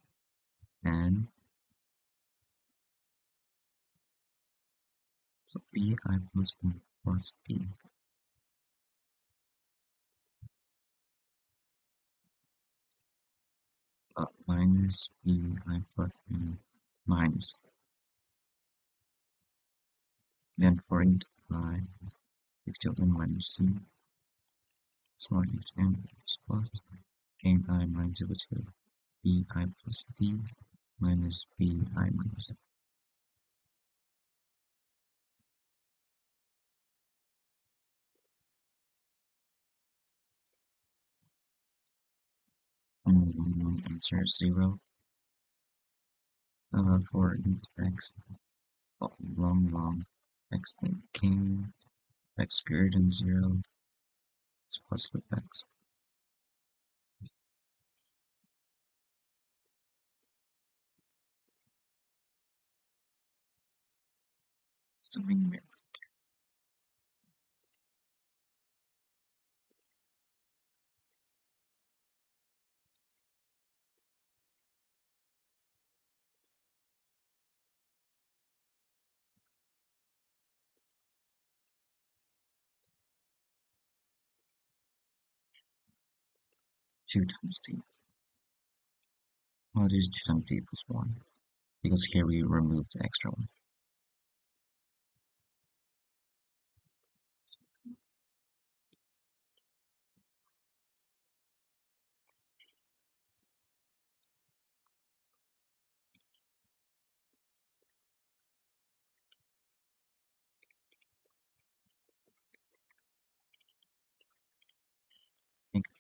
n. So bi plus n plus d minus bi plus n minus. Then for int I equal to n minus c. Smaller than n is plus. Gain I minus equal to bi plus d minus bi minus n. And answer is 0. For int x, long x thinking x greater than 0 is plus with x. Something weird. 2 times d. Well, it is 2 times d plus 1 because here we remove the extra one.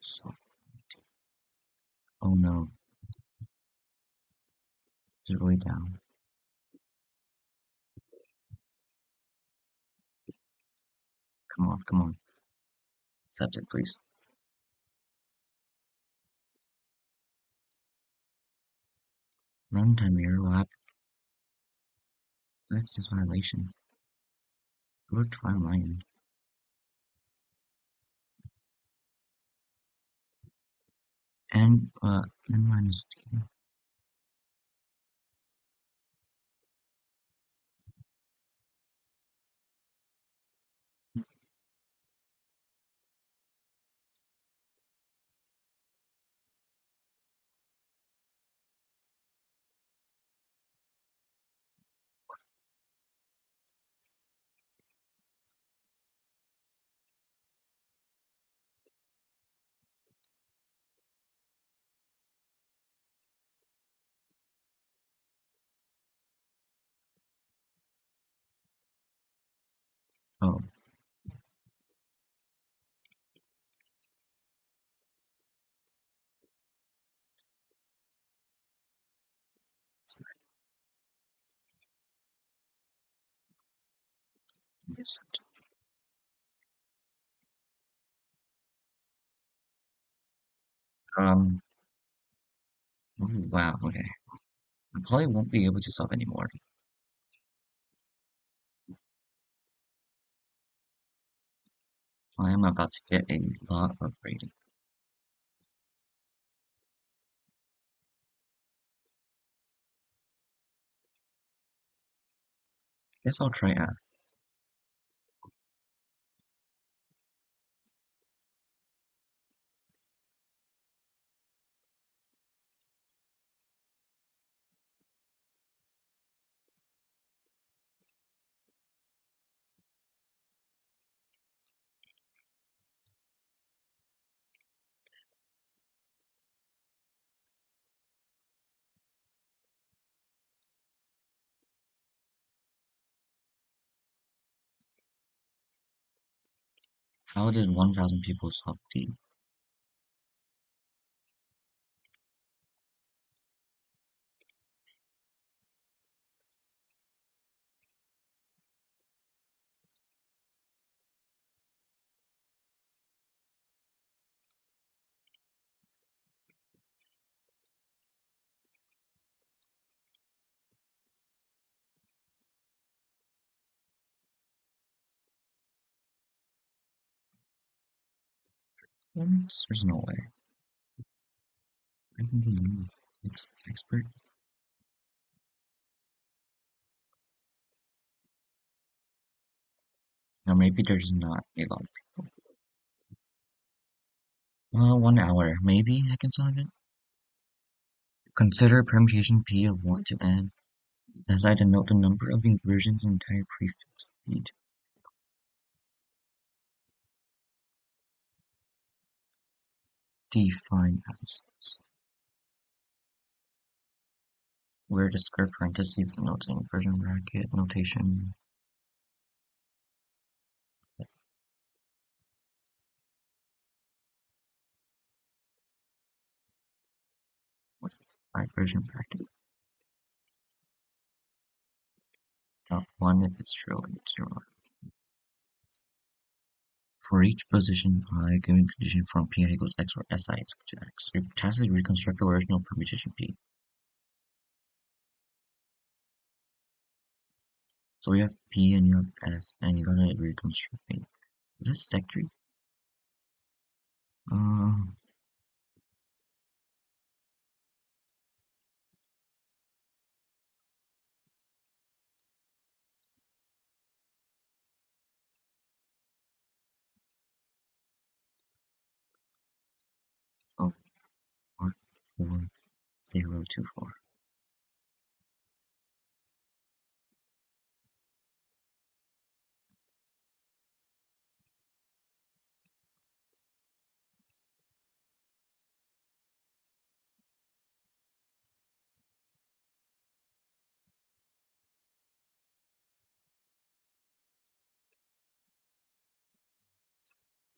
So, oh no, is it really down? Come on, come on. Accept it, please. Runtime error lap. Access violation. It worked fine on my end. N minus T. Oh, sorry. Accept. Um, oh, wow, okay. I probably won't be able to solve anymore. I am about to get a lot of rating. Guess I'll try F. How did 1,000 people solve D? There's no way. I can be expert. Now maybe there's not a lot. 1 hour. Maybe I can solve it. Consider permutation P of 1 to n as I denote the number of inversions in entire prefix P. Define as where the square parentheses denotes the inversion bracket notation. What inversion bracket? Not 1 if it's true and 0. For each position I given condition from Pi equals x or Si is equal to x, tacitly reconstruct the original permutation P. So we have P and you have S and you gotta reconstruct P. Is this secondary? Uh, oh, 44024.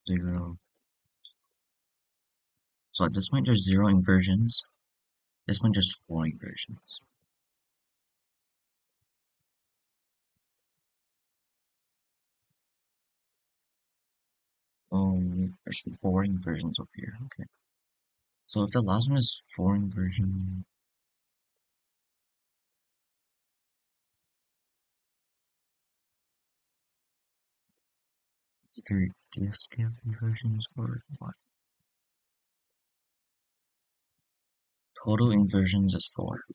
0 So at this point there's 0 inversions. This one just 4 inversions. Oh, there's 4 inversions up here. Okay. So if the last one is 4 inversion, either disk has inversions or what? Total inversions is 4.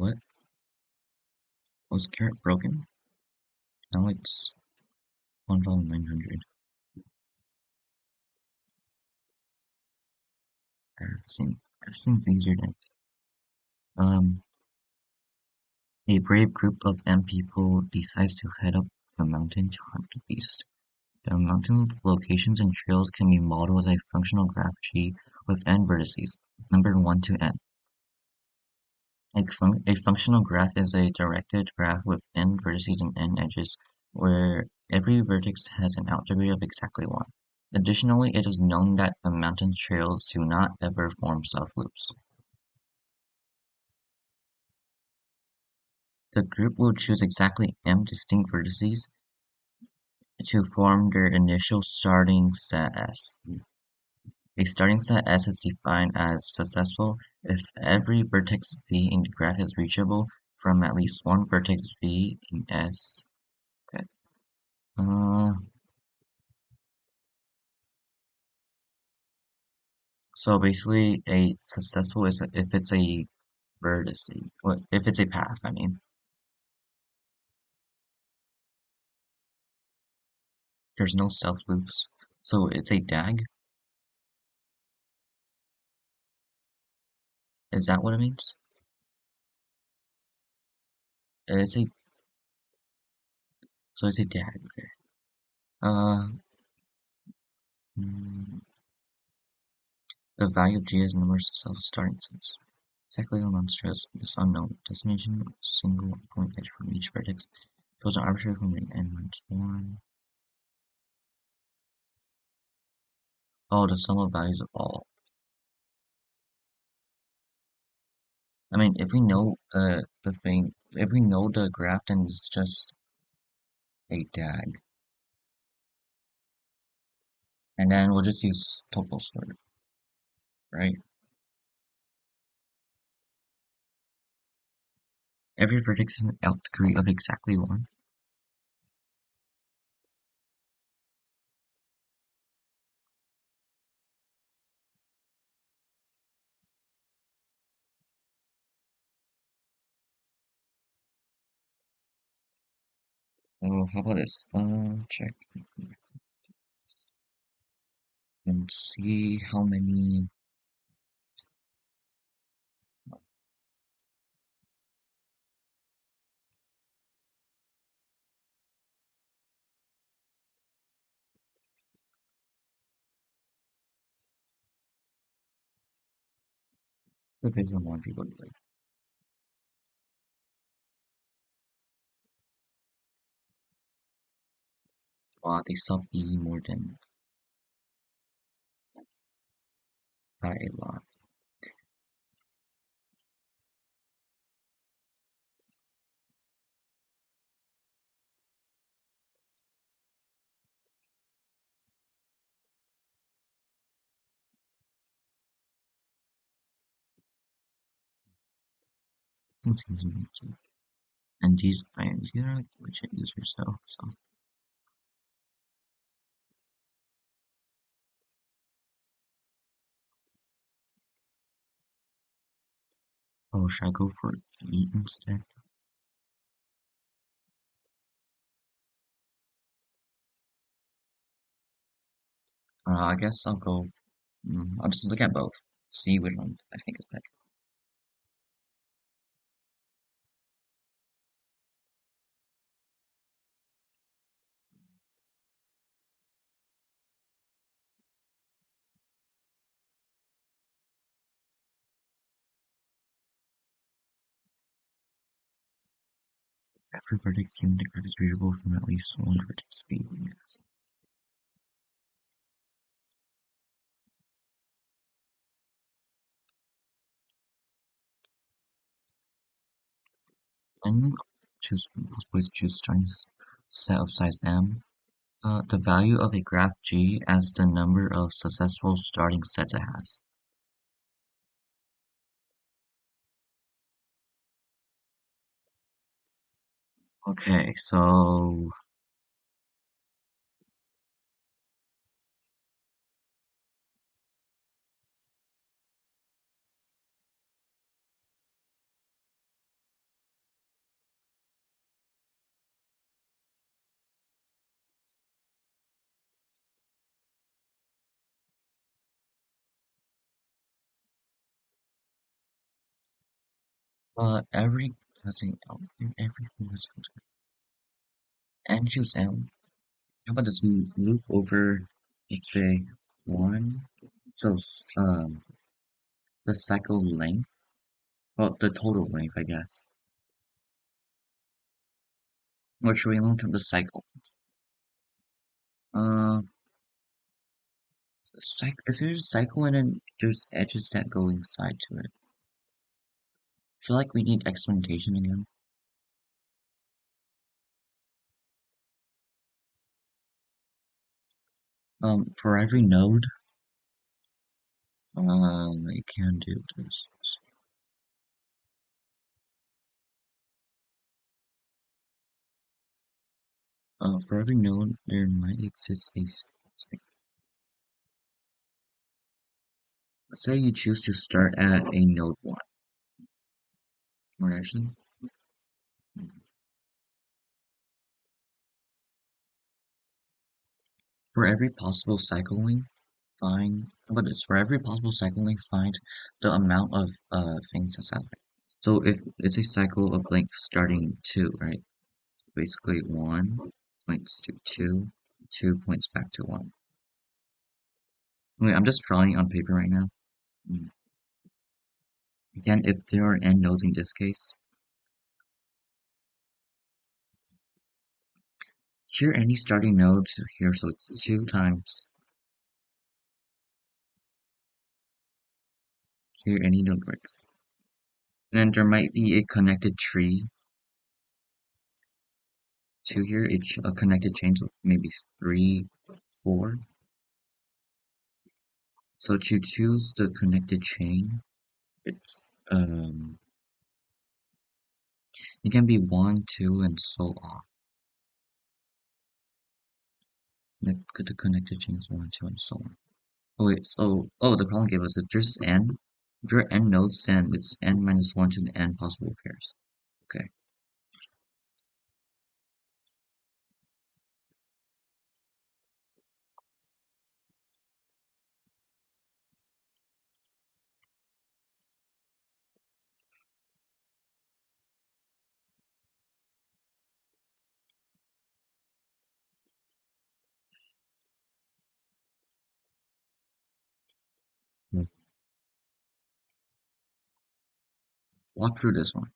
What? Was carrot broken? Now it's 1900. I've seen easier than um a brave group of M people decides to head up a mountain to hunt the beast. The mountain locations and trails can be modeled as a functional graph tree with n vertices, numbered 1 to n. A functional graph is a directed graph with n vertices and n edges, where every vertex has an out-degree of exactly 1. Additionally, it is known that the mountain trails do not ever form self-loops. The group will choose exactly m distinct vertices to form their initial starting set S. A starting set S is defined as successful if every vertex V in the graph is reachable from at least one vertex V in S. Okay. Uh, so basically, a successful is if it's a vertex, if it's a path. I mean, there's no self loops, so it's a DAG. Is that what it means? It's a so it's a DAG. Okay. Uh, mm, the value of G as numbers self starting sets. Exactly how long stress is unknown. Destination single point edge from each vertex shows an arbitrary from n minus 1. Oh, the sum of values of all. I mean, if we know the thing, if we know the graph, then it's just a DAG. And then we'll just use total sort, right? Every vertex is an out degree of exactly 1. Oh, how about this? Check and see how many division 1 people do like. Wow, they sub E more than by a lot. Seems easy to. And these are like legit users though, so. Oh, should I go for E instead? I guess I'll go. I'll just look at both. See which one I think is better. If every vertex human the graph is readable from at least one vertex speed. And choose possibly choose starting set of size m. The value of a graph G as the number of successful starting sets it has. Okay, so every has a everything has and choose M. How about this move loop over let's say one. So the cycle length, well the total length I guess. Or should we only count the cycle? Uh if there's a cycle and then there's edges that go inside to it. I feel like we need experimentation again. For every node, you can do this. For every node, there might exist a. Let's say you choose to start at a node 1. Or actually, for every possible cycle length, find. How about this? For every possible cycle length, find the amount of things that's happening. So if it's a cycle of length starting 2, right? Basically 1 points to 2, 2 points back to 1. Wait, I'm just drawing on paper right now. Mm. Again, if there are n nodes in this case, here any starting node here, so it's 2 times here any node breaks. And then there might be a connected tree to here, a connected chain, so maybe 3, 4. So to choose the connected chain, it's it can be 1, 2, and so on. The connected chain is 1, 2, and so on. Oh wait, so the problem gave us if there's n, if there are n nodes, then it's n minus 1 to the n possible pairs. Okay. Hmm. Walk through this one.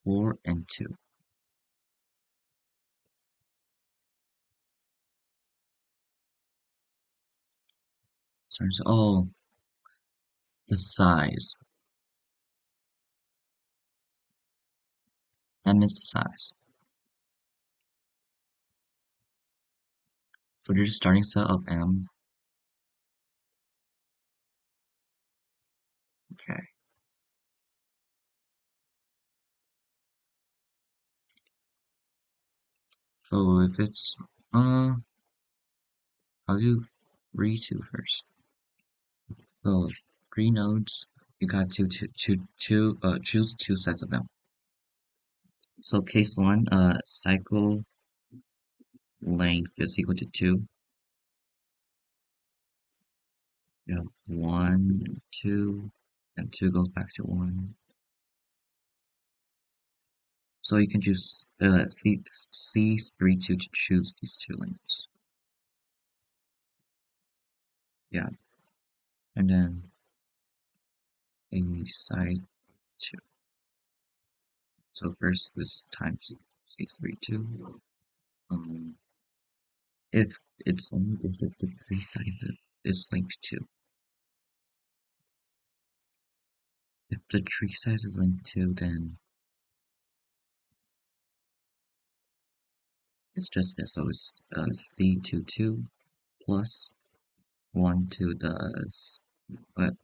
4 and 2. The size. M is the size. So there's a starting set of M. Okay. So if it's I'll do 3, 2 first. So 3 nodes, you got choose 2 sets of them. So case 1, cycle length is equal to 2. You have 1 and 2, and 2 goes back to 1. So you can choose C32 to choose these two limits. Yeah, and then a size 2. So first this times C32. If it's only this, if the tree size is linked 2. If the tree size is linked 2, then it's just this. So it's C22 plus 1 to the but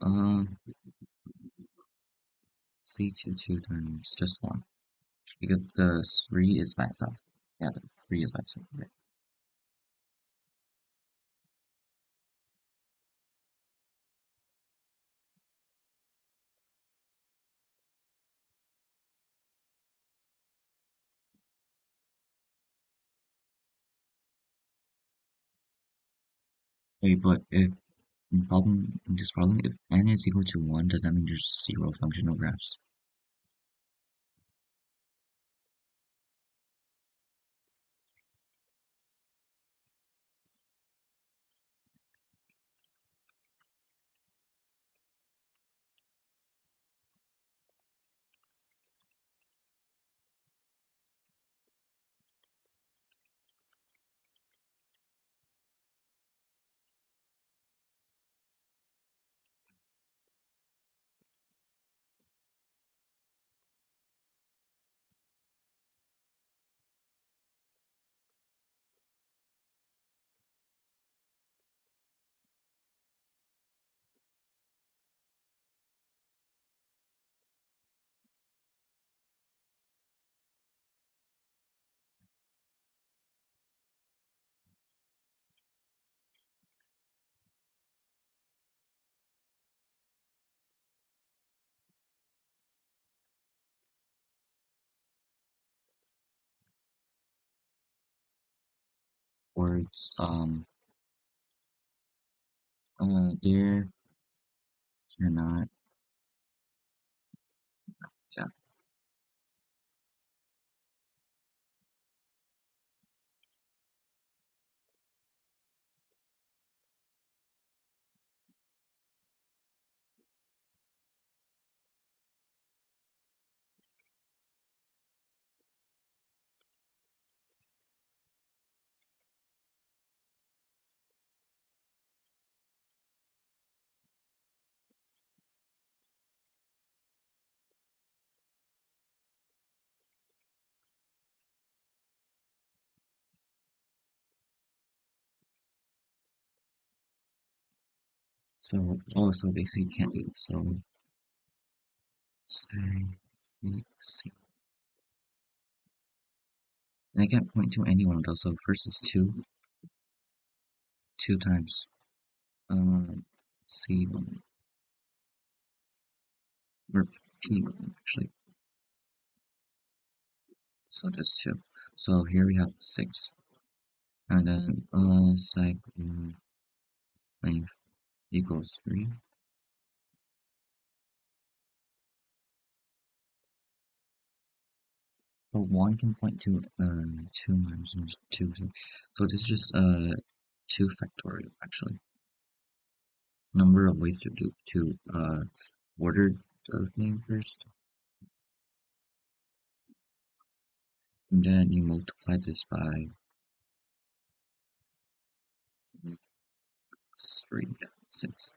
C22 times just 1 because the 3 is by itself. Yeah, the 3 is by itself. Right. Hey, but if in this problem, if n is equal to 1, does that mean there's 0 functional graphs? Or there cannot, yeah. So, oh, so basically you can't do it. So, say, C. And I can't point to any one of those. So first is 2, 2 times, C1, or P1, actually. So that's 2. So here we have 6. And then, cycle length equals 3. But 1 can point to, 2 minus 2. So this is just, 2 factorial, actually. Number of ways to do, order the thing first. And then you multiply this by 3, yeah, 6.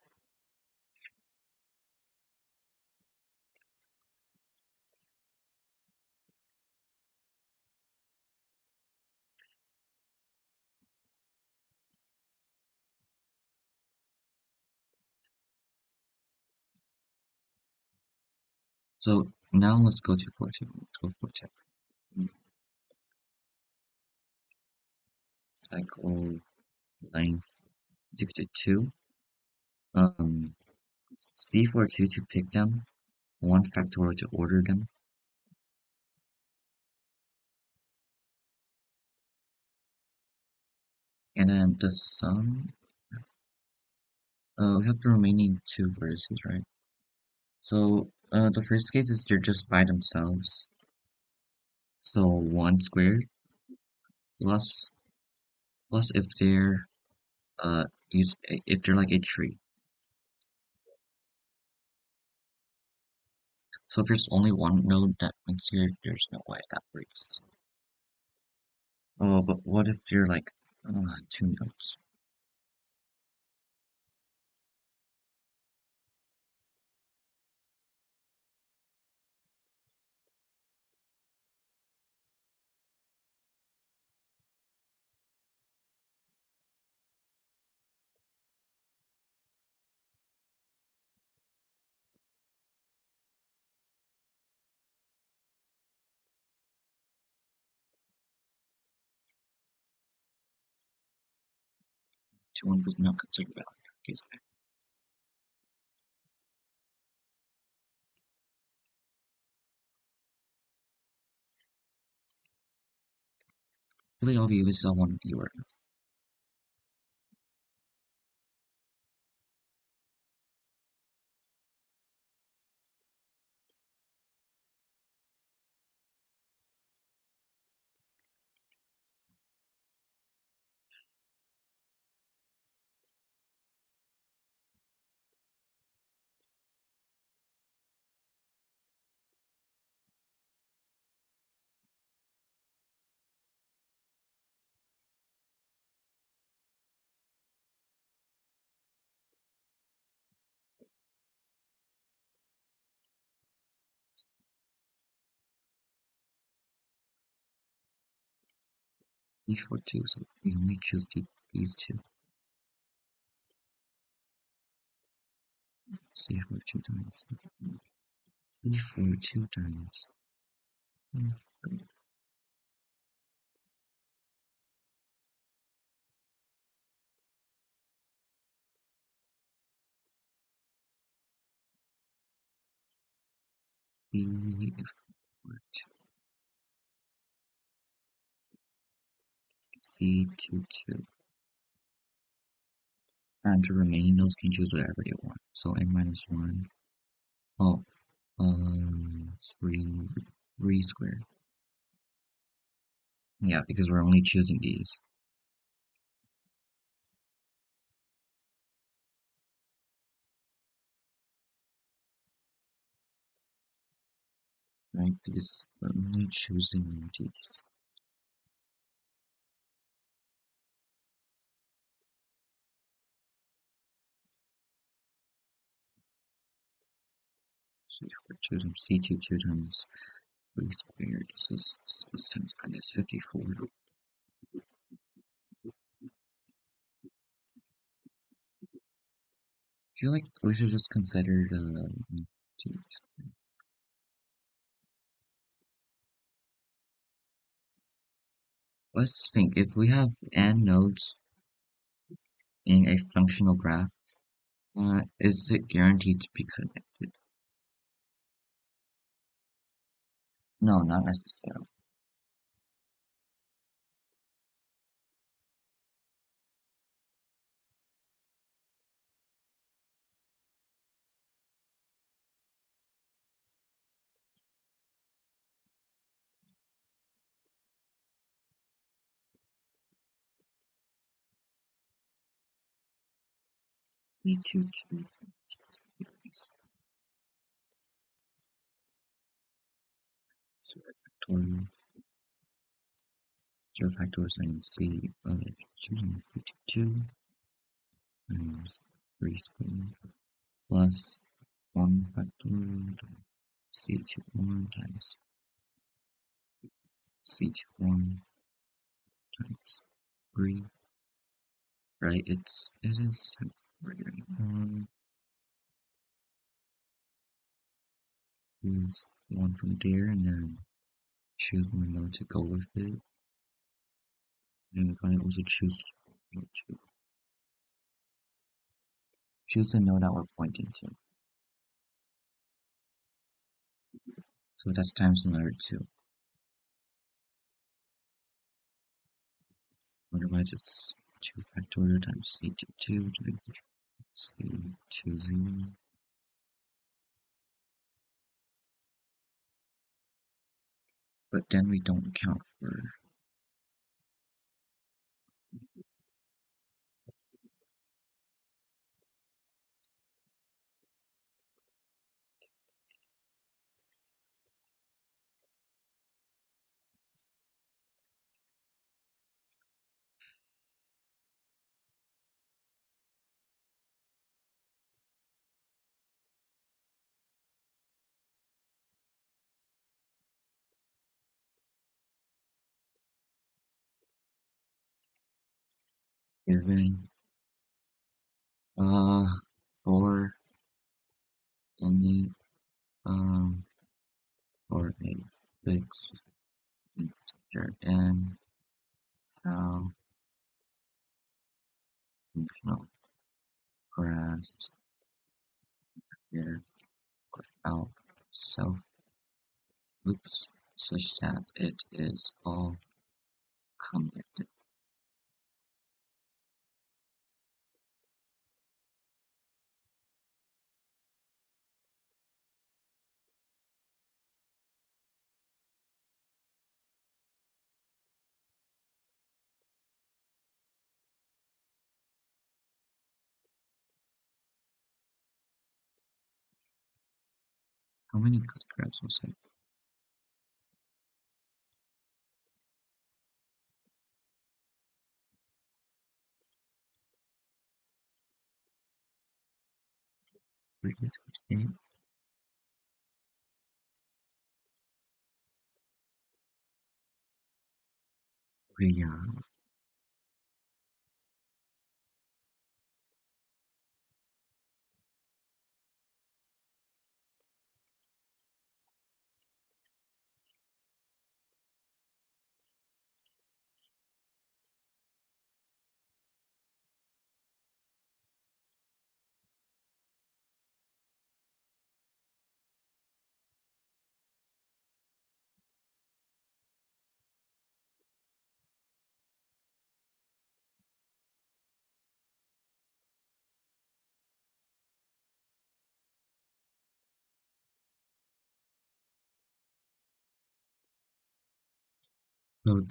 So now let's go to 14. Let's go 14. Cycle length is equal to 2. C42 to pick them, 1 factorial to order them, and then the sum We have the remaining two vertices, right? So, the first case is they're just by themselves. So 1 squared plus if they're if they're like a tree. So if there's only one node that means here, there's no way that breaks. Oh, but what if they're like two nodes? 2 1 was not considered valid. Okay, so really all you is one of your 3 4 2, so we only choose these two. C4 2 times. C4 2 times. Hmm, C2 2. And to remain, those can choose whatever they want. So n minus 1. Oh, 3 squared. Yeah, because we're only choosing these, right? Because we're only choosing these. So if we're choosing C2 2 times 3 squared, this times minus 54. I feel like we should just consider the let's think if we have n nodes in a functional graph, is it guaranteed to be connected? No, not necessarily. C2 2 factorial 0 factors and choosing C2 times 3 squared plus 1 factorial times C21 times C21 times 3, right? It is times 3, right? Use 1 from there and then choose one node to go with it. And we gotta also choose node 2. Choose the node that we're pointing to. So that's times another 2. Otherwise it's 2 factorial times C22 times see, 2, 0. But then we don't account for given uh for any for a fixed integer n how functional graphs here without self loops such that it is all connected. How many good graphs was it? Previous 8? Okay, yeah. So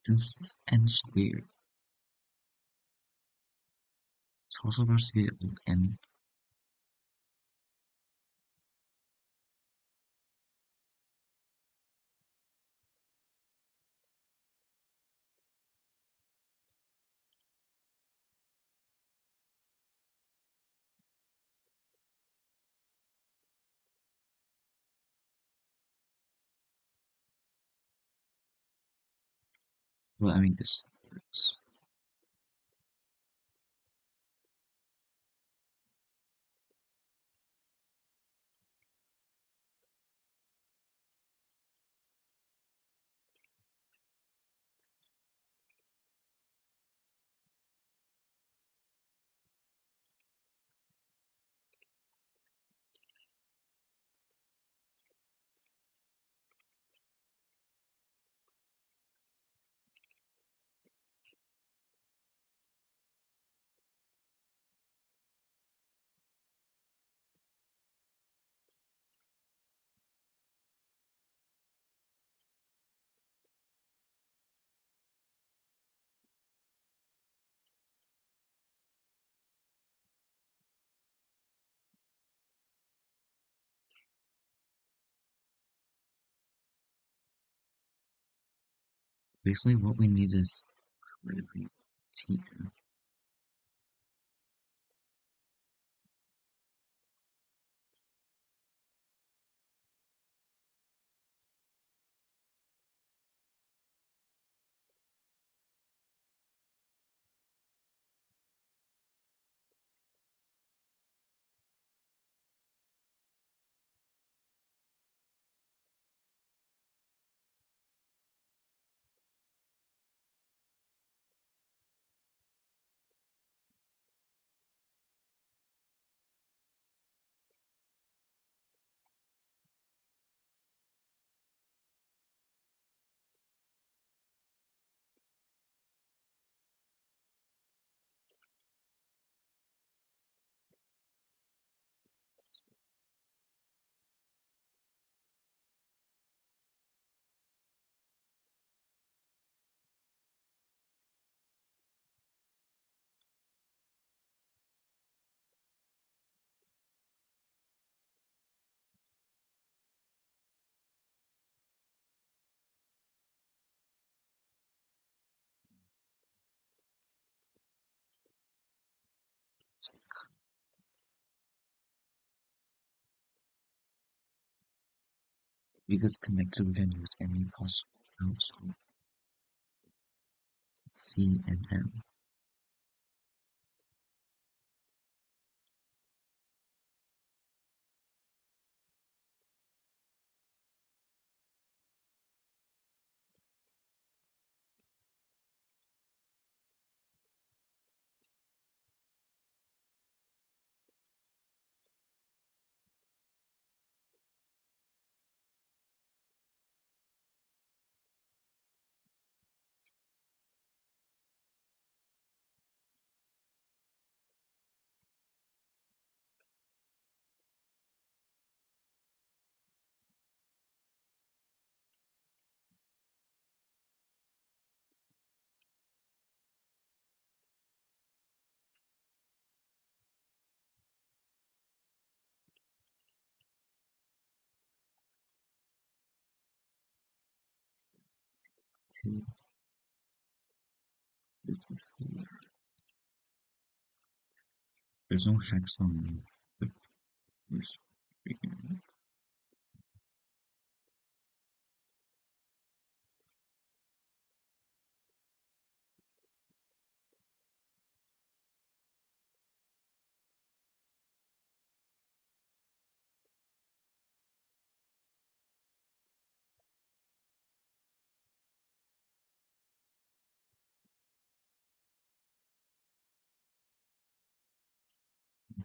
since this n squared, it's also supposed to be n. Well, I mean this works. Basically, what we need is every t. because connected we can use any possible household. C and M. Two, 54. There's no hex on the first freaking.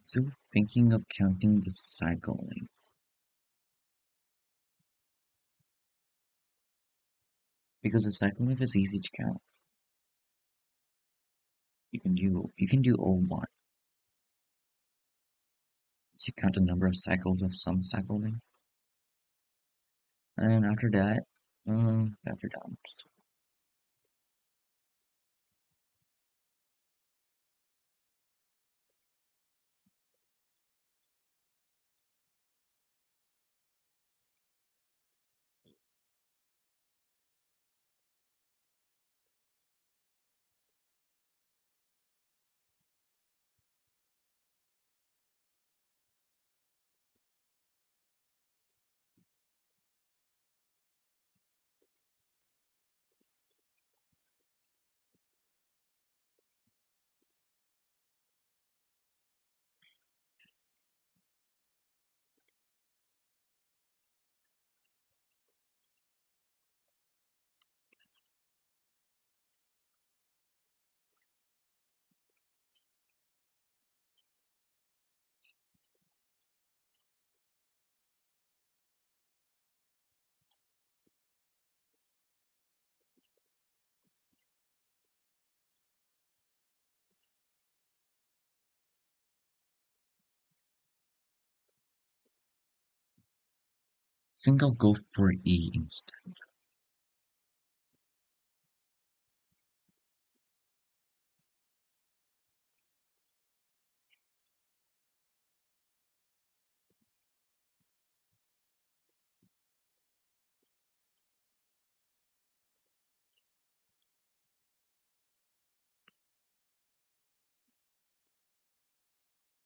Still thinking of counting the cycle length because the cycle length is easy to count. You can do O1. So you count the number of cycles of some cycle length, and after that, I think I'll go for E instead.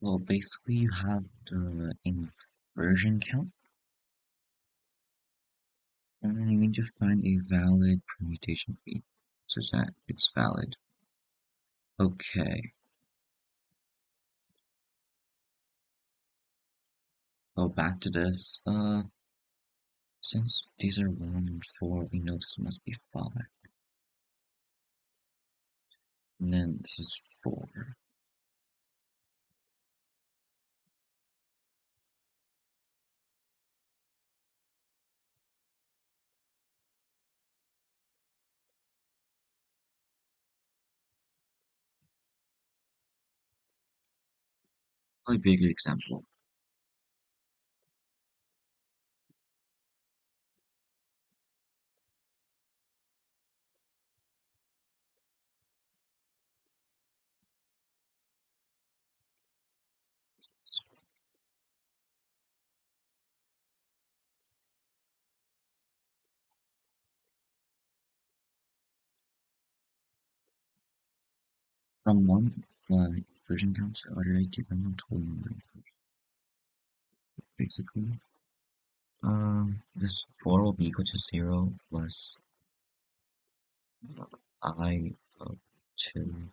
Well, basically you have the inversion count, and then you need to find a valid permutation key such that it's valid. Okay. Oh, back to this. Since these are 1 and 4, we know this must be 5. And then this is 4. A bigger example. From one version count to other, it depends on total number, basically. This 4 will be equal to 0 plus I of 2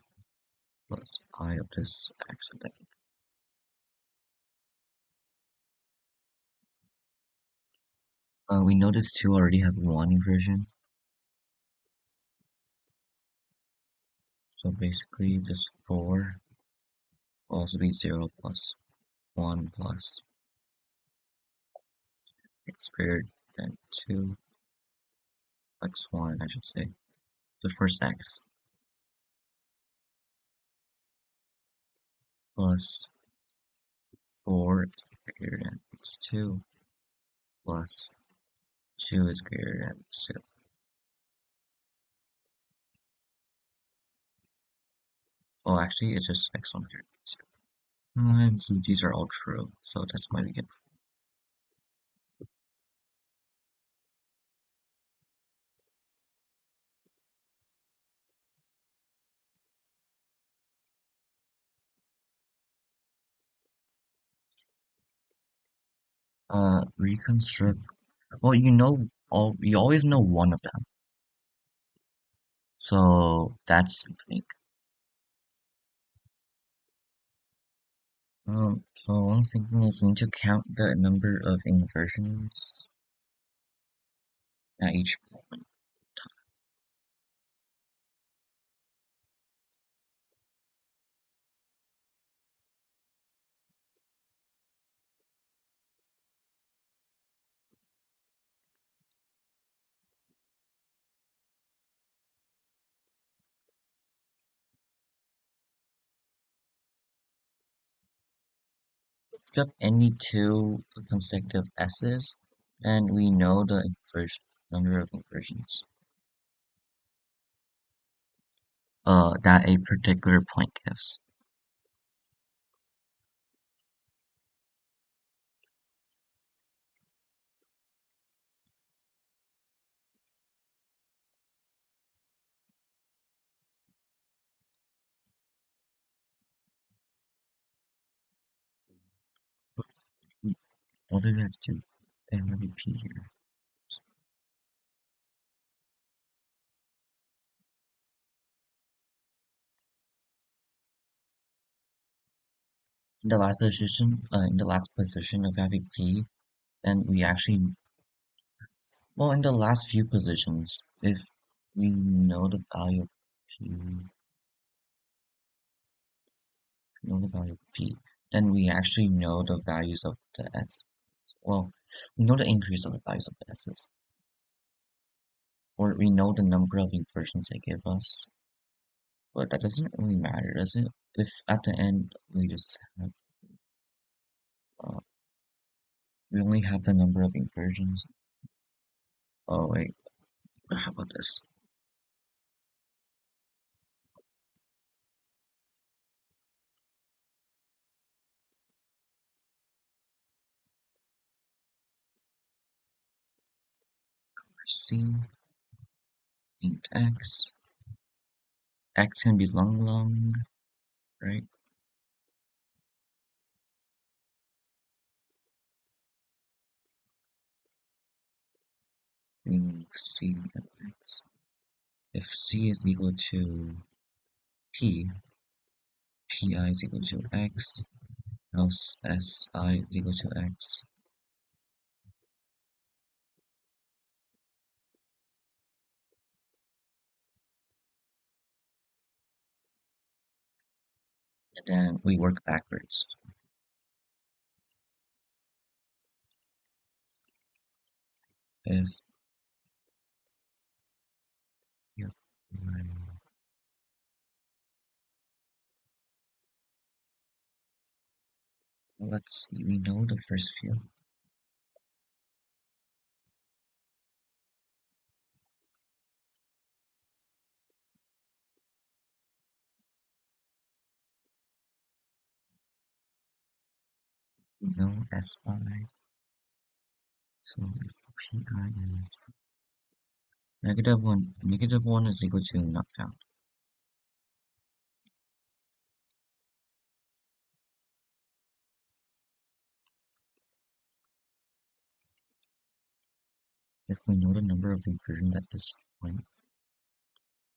plus I of this x again. We know this 2 already has 1 inversion, so basically this 4 will also be 0 plus 1 plus x squared and 2 x1, I should say. The first x plus 4 is greater than x2 plus 2 is greater than x2. Oh, actually, it's just x1 greater than x2. And so these are all true, so that's why we get reconstruct. Well, you always know one of them, so that's I think. So one thinking is we need to count the number of inversions at each point. Step any two consecutive s's, and we know the number of inversions that a particular point gives. What do we have to? And let me p here. In the last position of having p, then we actually, well, in the last few positions, if we know the value of p, then we actually know the values of the s. Well, we know the increase of the values of the s's, or we know the number of inversions they give us. But that doesn't really matter, does it? If at the end uh, we only have the number of inversions. Oh wait, how about this? C, 8x. X can be long, right? Meaning C of x. If C is equal to P, Pi is equal to x, else Si is equal to x. And then we work backwards. If you let's see, we know the first few. We know Si, so if Pi is negative one is equal to not found. If we know the number of reversions at this point,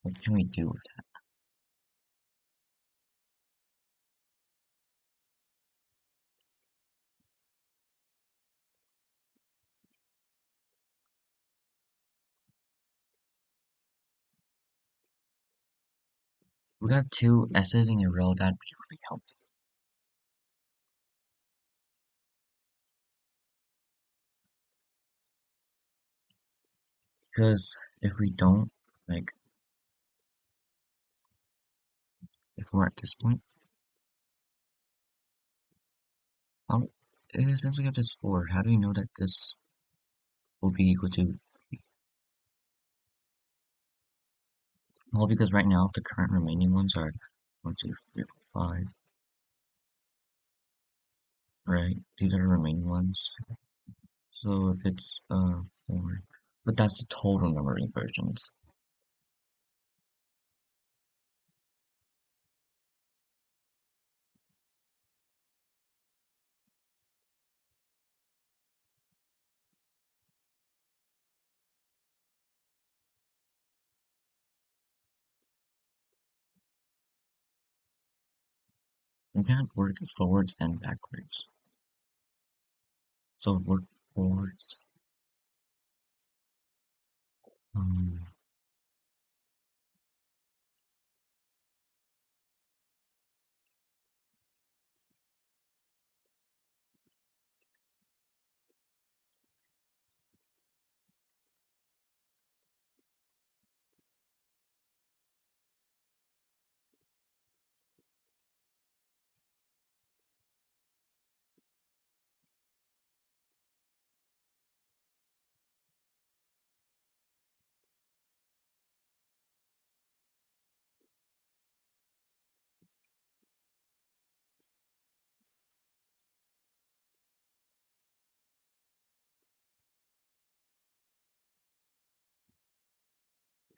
what can we do with that? We got two S's in a row, that'd be really helpful. Because if we don't, like, if we're at this point, um, since we have this 4, how do we know that this will be equal to 3? Well, because right now, the current remaining ones are 1, 2, 3, 4, 5, right? These are the remaining ones. So if it's, 4, but that's the total number of inversions. We can't work forwards and backwards. So work forwards, um,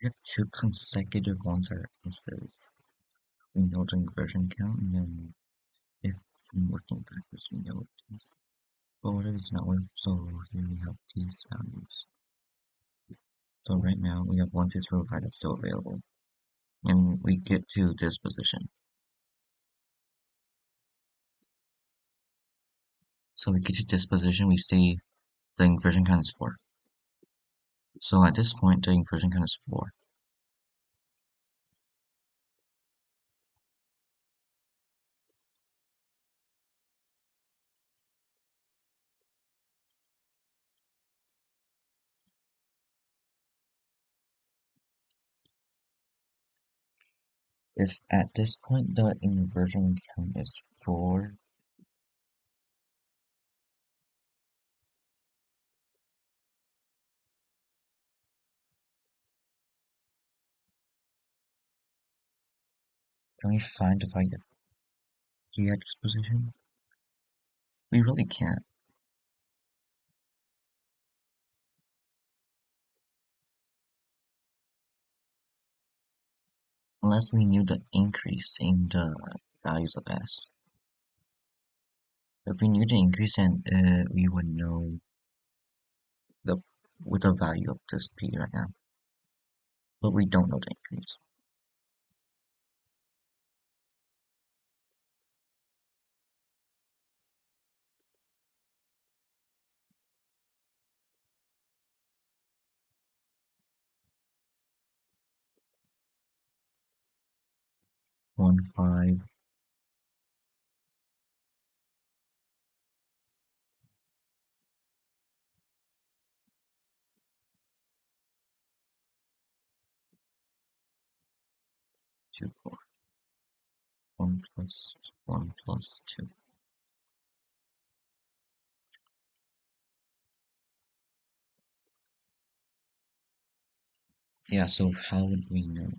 we have two consecutive ones are S's. We know the inversion count, and then if from working backwards, we know what it is. But what if it's not worth? So here we have these values. So right now we have 1, 2, 3, 4, 5 that's still available, and we get to this position. So we get to this position, we see the inversion count is 4. So at this point, the inversion count is 4. If at this point the inversion count is 4, can we find the value of key at this position? We really can't. Unless we knew the increase in the values of S. If we knew the increase, then we would know the with the value of this P right now. But we don't know the increase. One, 5, 2, 4. 1 plus 1 plus 2. Yeah, so how would we know?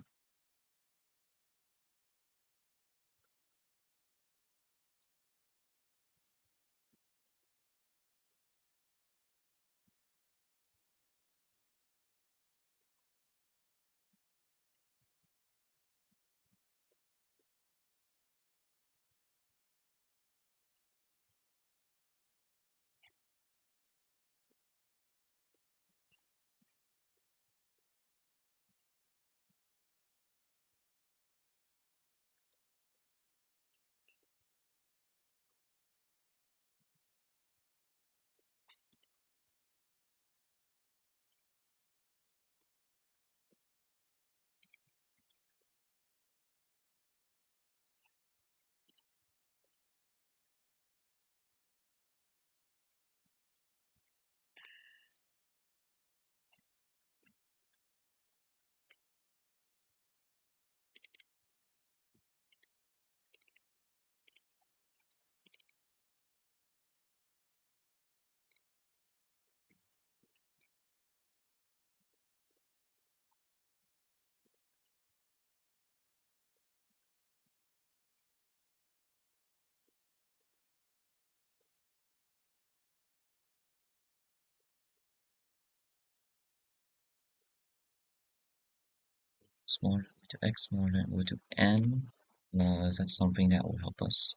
smaller to x smaller than equal to n. Is that something that will help us?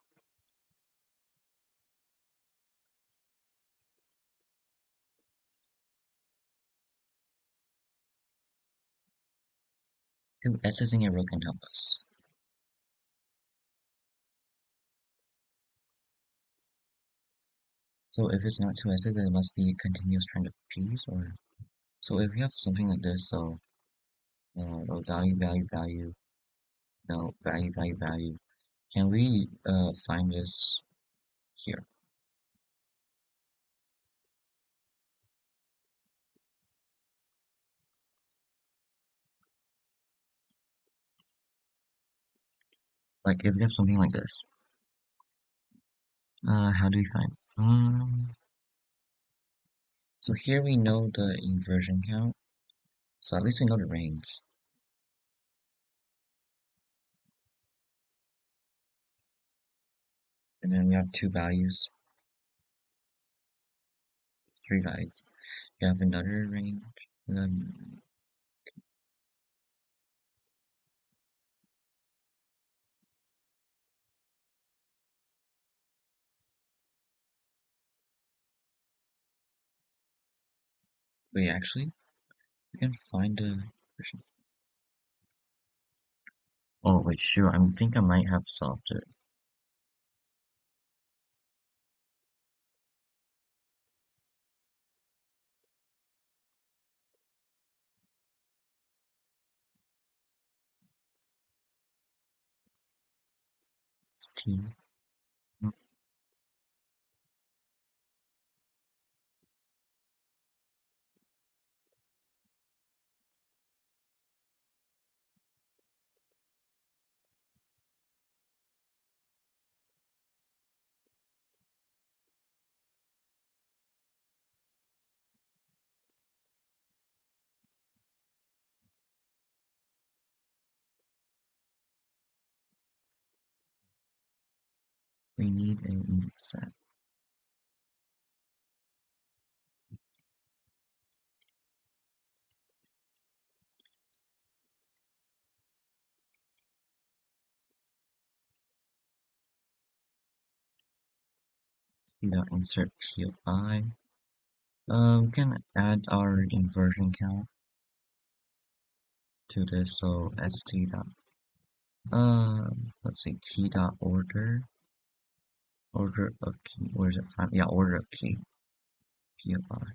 Two s's in a row can help us. So if it's not two s's, then it must be a continuous trend of p's, or so if we have something like this, so value, value, value, no, value, value, value. Can we find this here? Like if we have something like this, how do we find? So here we know the inversion count, so at least we know the range. And then we have two values, three values. We have another range. Wait, actually, we can find a version. Oh, wait, sure. I think I might have solved it. It's T. Mm, We need an index set. We got insert P of I. We can add our inversion count to this, so st dot let's say t dot order of key. Where is it from? Yeah, order of key. P of I.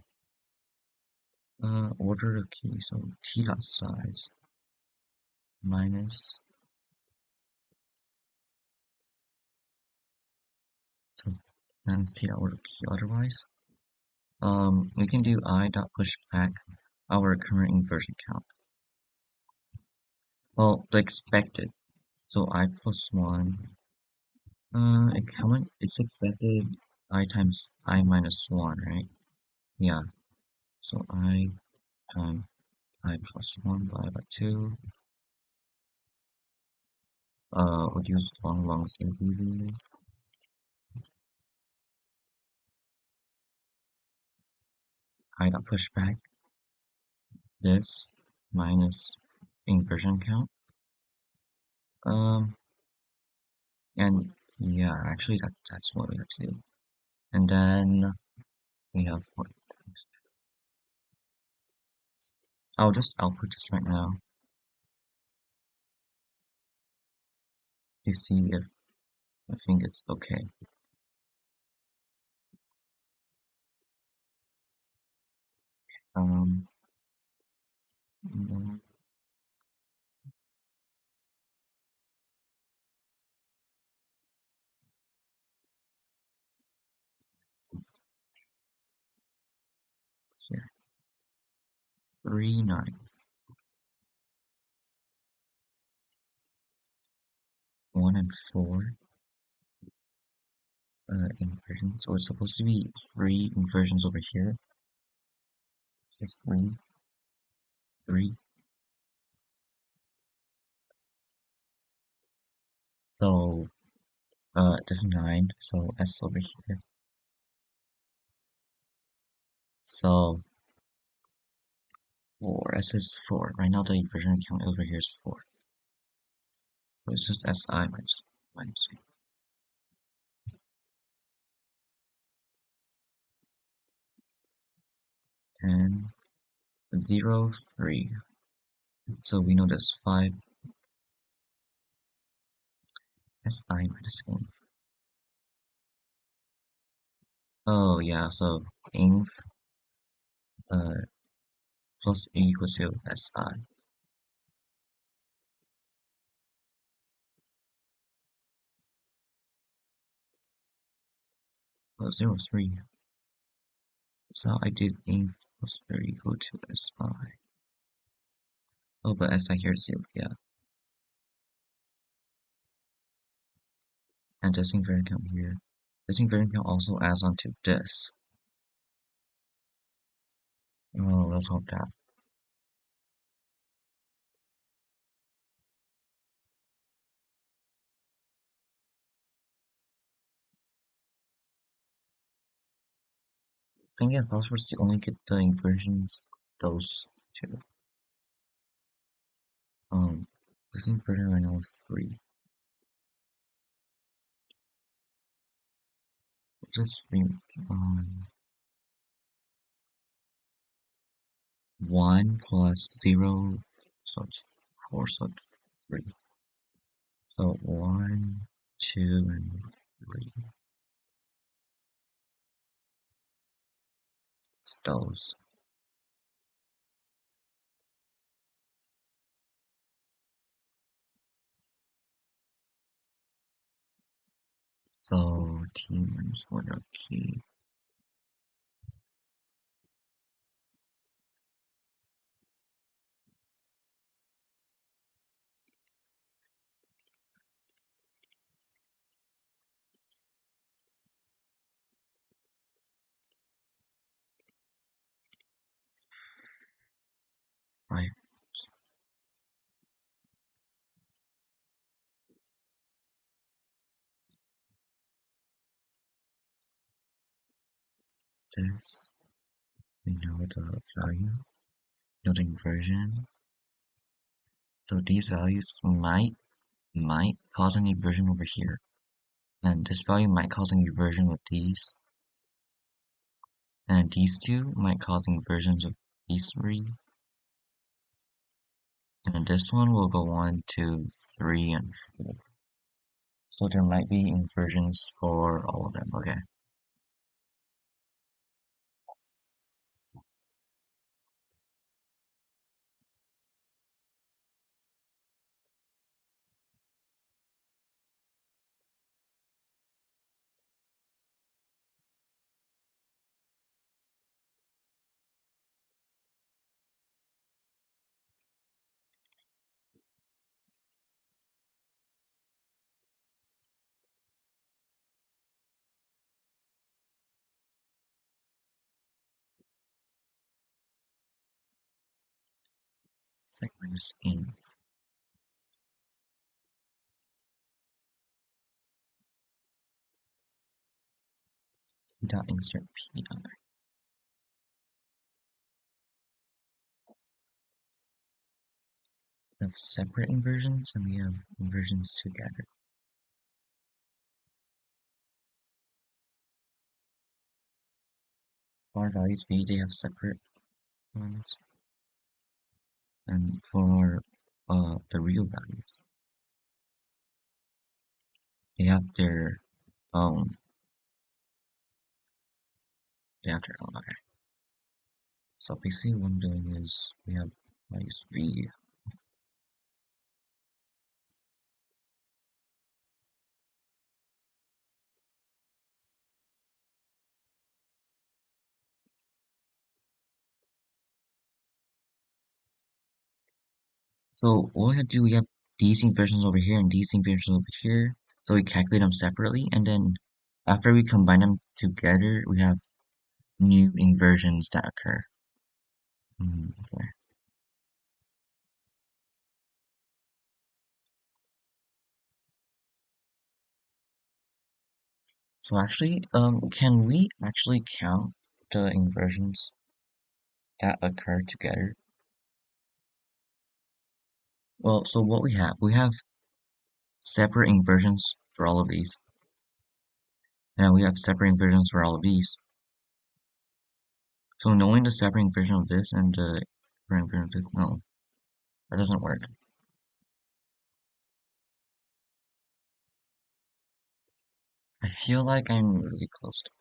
Order of key. So t dot size minus. So minus t dot order of key. Otherwise, we can do I dot push back our current inversion count. Well, the expected. So I plus one. How much? It's expected I times I minus one, right? Yeah. So I times I plus one divided by two. We'll use long alongside BV. I dot push back this minus inversion count. Um, and yeah, actually that's what we have to do. And then we have 40 times. I'll just output this right now to see if I think it's okay. Um, mm, here, 3, 9, 1, and 4 inversions. So it's supposed to be 3 inversions over here. So 3, 3. So this is 9. So S over here. So 4. S is 4. Right now the inversion count over here is 4. So it's just Si minus 8. 10, 0, 3. So we know that's 5 Si minus 8. Oh yeah, so inf uh, plus E equals to Si. Oh, 0, 3. So I did inf plus 3 equal to Si. Oh, but Si here is 0, yeah. And this invariant count here. This invariant count also adds on to this. Oh, let's hope that. I think at phosphorus you only get the inversions those two. This inversion right now is 3. Just 3 1 plus 0, so it's 4, so it's 3. So 1, 2, and 3. It's those. So T minus 1 of key. Right. This, we know the value, know the inversion. So these values might cause an inversion over here. And this value might cause an inversion with these. And these two might cause inversions of these three. And this one will go 1, 2, 3, and 4. So there might be inversions for all of them, okay? Sec minus in. Dot insert P on there. We have separate inversions and we have inversions together. For values V, they have separate ones. And for the real values, they have their own. They have their own. Okay. So basically, what I'm doing is we have values V. So what we have to do, we have these inversions over here and these inversions over here. So we calculate them separately, and then after we combine them together, we have new inversions that occur. Okay. So actually, can we actually count the inversions that occur together? Well, so what we have separate inversions for all of these, and we have separate inversions for all of these. So knowing the separate inversion of this and the separate inversion of this, no, that doesn't work. I feel like I'm really close to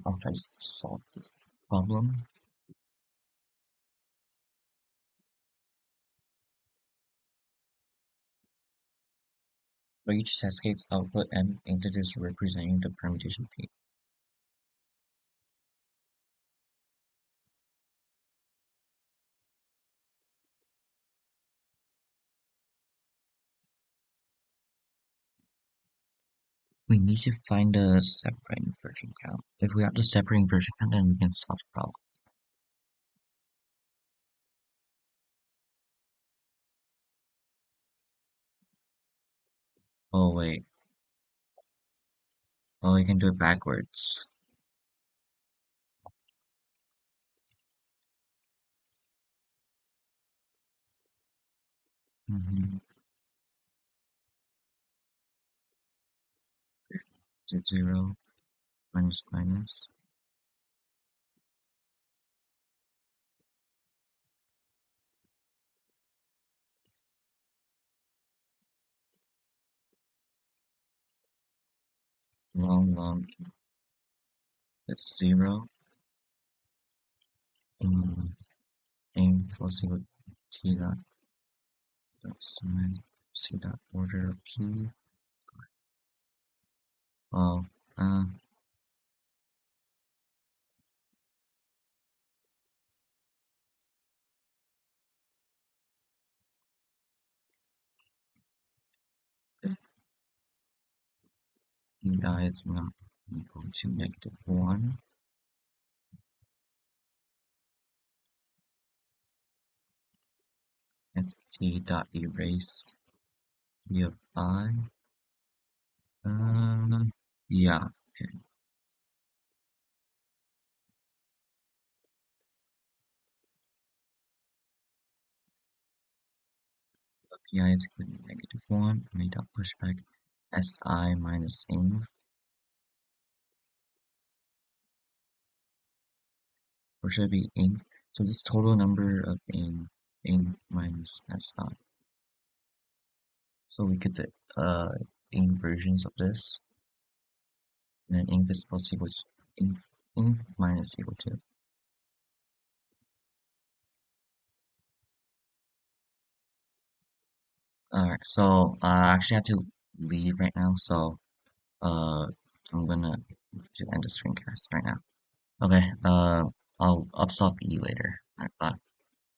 I'll try to solve this problem. For each cascade's output m integers representing the permutation p. We need to find the separate inversion count. If we have the separate inversion count, then we can solve the problem. Oh wait. Oh, you can do it backwards. Mm-hmm. 0 minus minus. Log that's 0. A plus equal t dot sine c dot order of p. Oh, uh, theta is not equal to -1. That's t dot erase p of I. Yeah, okay. Pi is equal to -1. I dot pushback si minus inv, or should it be inv? So this total number of inv minus si. So we get the inversions of this, and then inv is plus equal to inv minus equal to. Alright, so I actually have to leave right now, so uh I'm gonna end the screencast right now. Okay, I'll stop you later. Alright, bye.